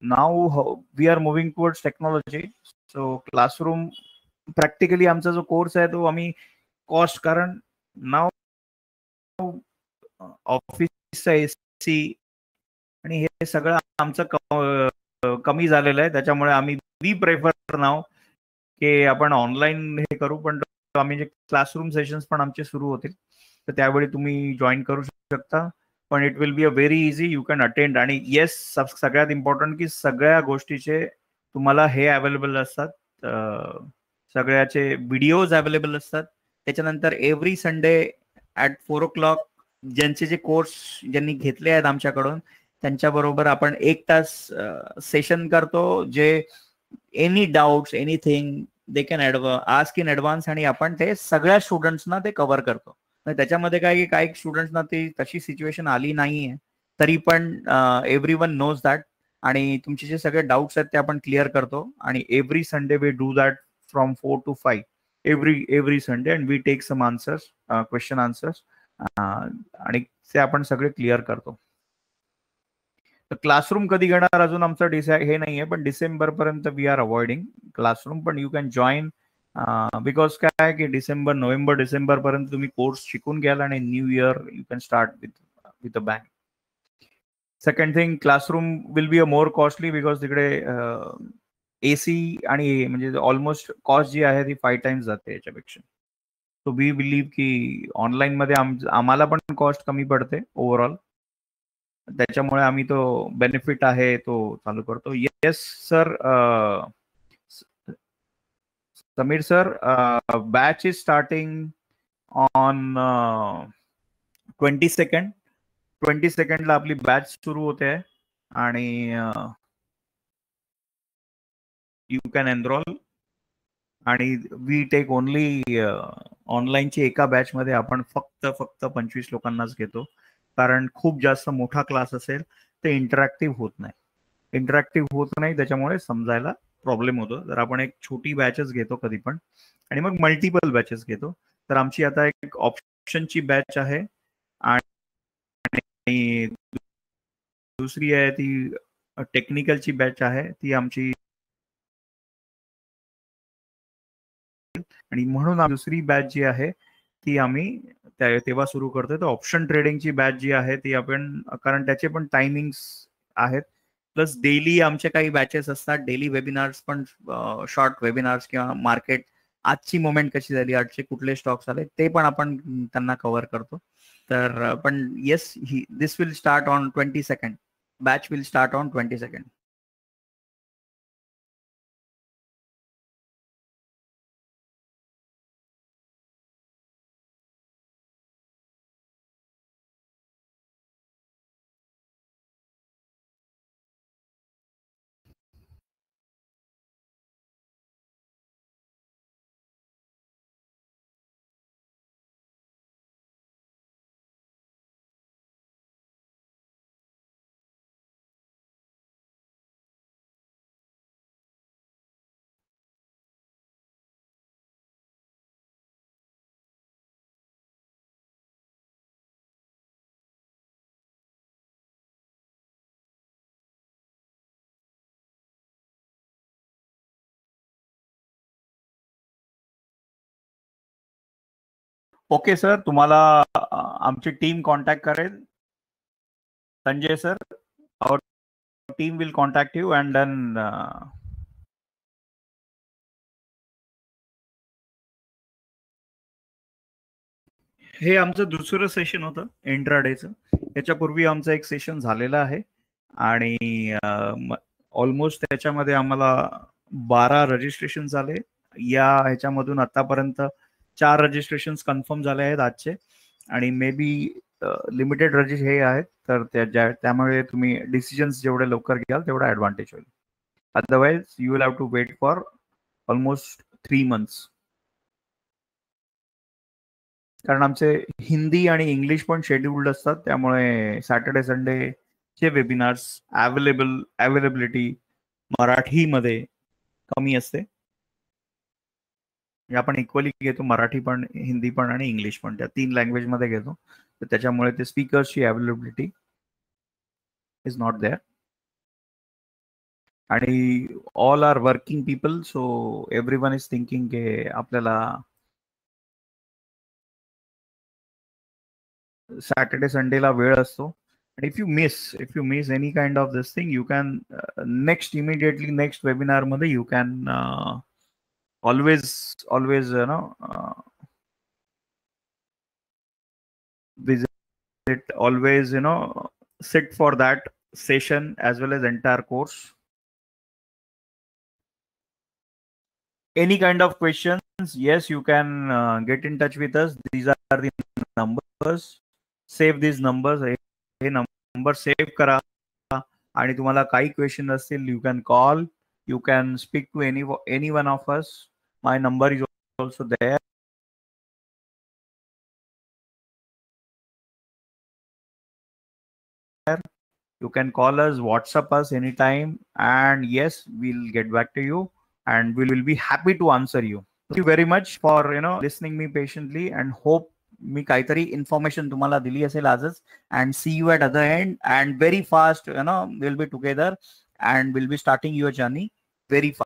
now we are moving towards technology. So classroom practically आमचा जो कोर्स आहे तो आम्ही कॉस्ट, कारण नाव ऑफिसचा एसी आणि हे सगळं आमचं कमी झालेलं आहे. त्याच्यामुळे आम्ही वी प्रेफर नाव की आपण ऑनलाईन हे करू. पण आम्ही जे क्लासरूम सेशन्स पण आमचे सुरू होतील, तर त्यावेळी तुम्ही जॉईन करू शकता. पण it will be a very easy, you can attend. आणि येस, सगळ्यात इम्पॉर्टंट की सगळ्या गोष्टीचे तुम्हाला हे अवेलेबल असतात. सगळ्याचे व्हिडिओज अवेलेबल असतात. त्याच्यानंतर एव्हरी संडे ॲट 4 o'clock ज्यांचे जे कोर्स ज्यांनी घेतले आहेत आमच्याकडून, त्यांच्याबरोबर आपण 1 तास सेशन करतो. जे any doubts, anything they can ask in advance, आणि आपण ते सगळ्या स्टुडंट्सना ते कव्हर करतो. त्याच्यामध्ये काय की काही स्टुडंट्सना ती तशी सिच्युएशन आली नाहीये, तरी पण एव्हरी वन नोज दॅट. आणि तुमचे जे सगळे डाऊट्स आहेत ते आपण क्लिअर करतो. आणि every Sunday we do that from 4 to 5 every Sunday, and we take some answers, question answers, आणि ते आपण सगळे क्लिअर करतो. तर क्लासरूम कधी घेणार अजून आमचं हे नाहीये, पण डिसेंबर पर्यंत वी आर अवॉइडिंग क्लासरूम. पण यू कॅन जॉईन, बिकॉज काय की नोव्हेंबर डिसेंबर पर्यंत तुम्ही कोर्स शिकून घ्याल आणि new year you can start with a bank. Second thing, classroom will be a more costly, because तिकडे एसी आणि म्हणजे ऑलमोस्ट कॉस्ट जी आहे ती 5 times जाते याच्यापेक्षा. सो वी बिलीव्ह की ऑनलाईन मध्ये आम्हाला पण कॉस्ट कमी पडते ओव्हरऑल. त्याच्यामुळे आम्ही तो बेनिफिट आहे तो चालू करतो. Yes sir, Sameer sir, batch is starting on 22nd. 22nd आपली बॅच सुरू होते आहे. आणि यू कॅन एनरोल. आणि वी टेक ओनली ऑनलाईनची एका बॅचमध्ये आपण फक्त 25 लोकांनाच घेतो. कारण खूप जास्त मोठा क्लास असेल ते इंटरॅक्टिव्ह होत नाही. त्याच्यामुळे समजायला प्रॉब्लेम होतो. तर आपण एक छोटी बॅचच घेतो कधी पण, आणि मग मल्टिपल बॅचेस घेतो. तर आमची आता एक ऑप्शनची बॅच आहे, आणि दुसरी आहे ती टेक्निकलची बॅच आहे, ती आमची. आणि म्हणून दुसरी बॅच जी आहे ती आम्ही तेव्हा सुरू करतोय. तर ऑप्शन ट्रेडिंगची बॅच जी आहे ती आपण, कारण त्याचे पण टायमिंग्स आहेत. प्लस डेली आमचे काही बॅचेस असतात, डेली वेबिनार्स पण, शॉर्ट वेबिनार्स, किंवा मार्केट आजची मुवमेंट कशी झाली, आजचे कुठले स्टॉक्स आले, ते पण आपण त्यांना कव्हर करतो. तर पण yes, this will start on 22nd. Batch will start on 22nd. Okay sir, तुम्हाला आमची टीम कॉन्टॅक्ट करेल. Sanjay sir, our team will contact you and then हे आमचं दुसरं सेशन होतं इंट्राडेचं. याच्यापूर्वी आमचं एक सेशन झालेलं आहे आणि ऑलमोस्ट त्याच्यामध्ये आम्हाला 12 रजिस्ट्रेशन झाले. या ह्याच्यामधून आतापर्यंत 4 रजिस्ट्रेशन कन्फर्म झाले आहेत आजचे आणि मे बी लिमिटेड हे आहेत. तर त्यामुळे तुम्ही डिसिजन्स जेवढे लवकर घ्याल तेवढा ॲडव्हान्टेज होईल. Otherwise you will have to wait for almost 3 months. कारण आमचे हिंदी आणि इंग्लिश पण शेड्यूल्ड असतात, त्यामुळे सॅटर्डे संडे चे वेबिनार्स अवेलेबिलिटी मराठीमध्ये कमी असते. आपण इक्वली घेतो, मराठी पण, हिंदी पण आणि इंग्लिश पण, त्या 3 लँग्वेजमध्ये घेतो. तर त्याच्यामुळे ते स्पीकर्सची अवेलेबिलिटी इज नॉट देअर. आणि all are working people, so everyone is thinking की आपल्याला सॅटर्डे संडेला वेळ असतो. If you miss any kind of this thing, you can immediately next webinar मध्ये you can always visit, always sit for that session as well as entire course. Any kind of questions, yes, you can get in touch with us. These are the numbers. Save these numbers. हे नंबर सेव्ह करा आणि तुम्हाला काही क्वेश्चन असतील, you can call, you can speak to any one of us. My number is also there. You can call us, WhatsApp us anytime, and yes, we'll get back to you and we will be happy to answer you. Thank you very much for listening me patiently, and hope मी काहीतरी इन्फॉर्मेशन तुम्हाला दिली असेल आजच. And see you at other end, and very fast we'll be together and we'll be starting your journey very fast.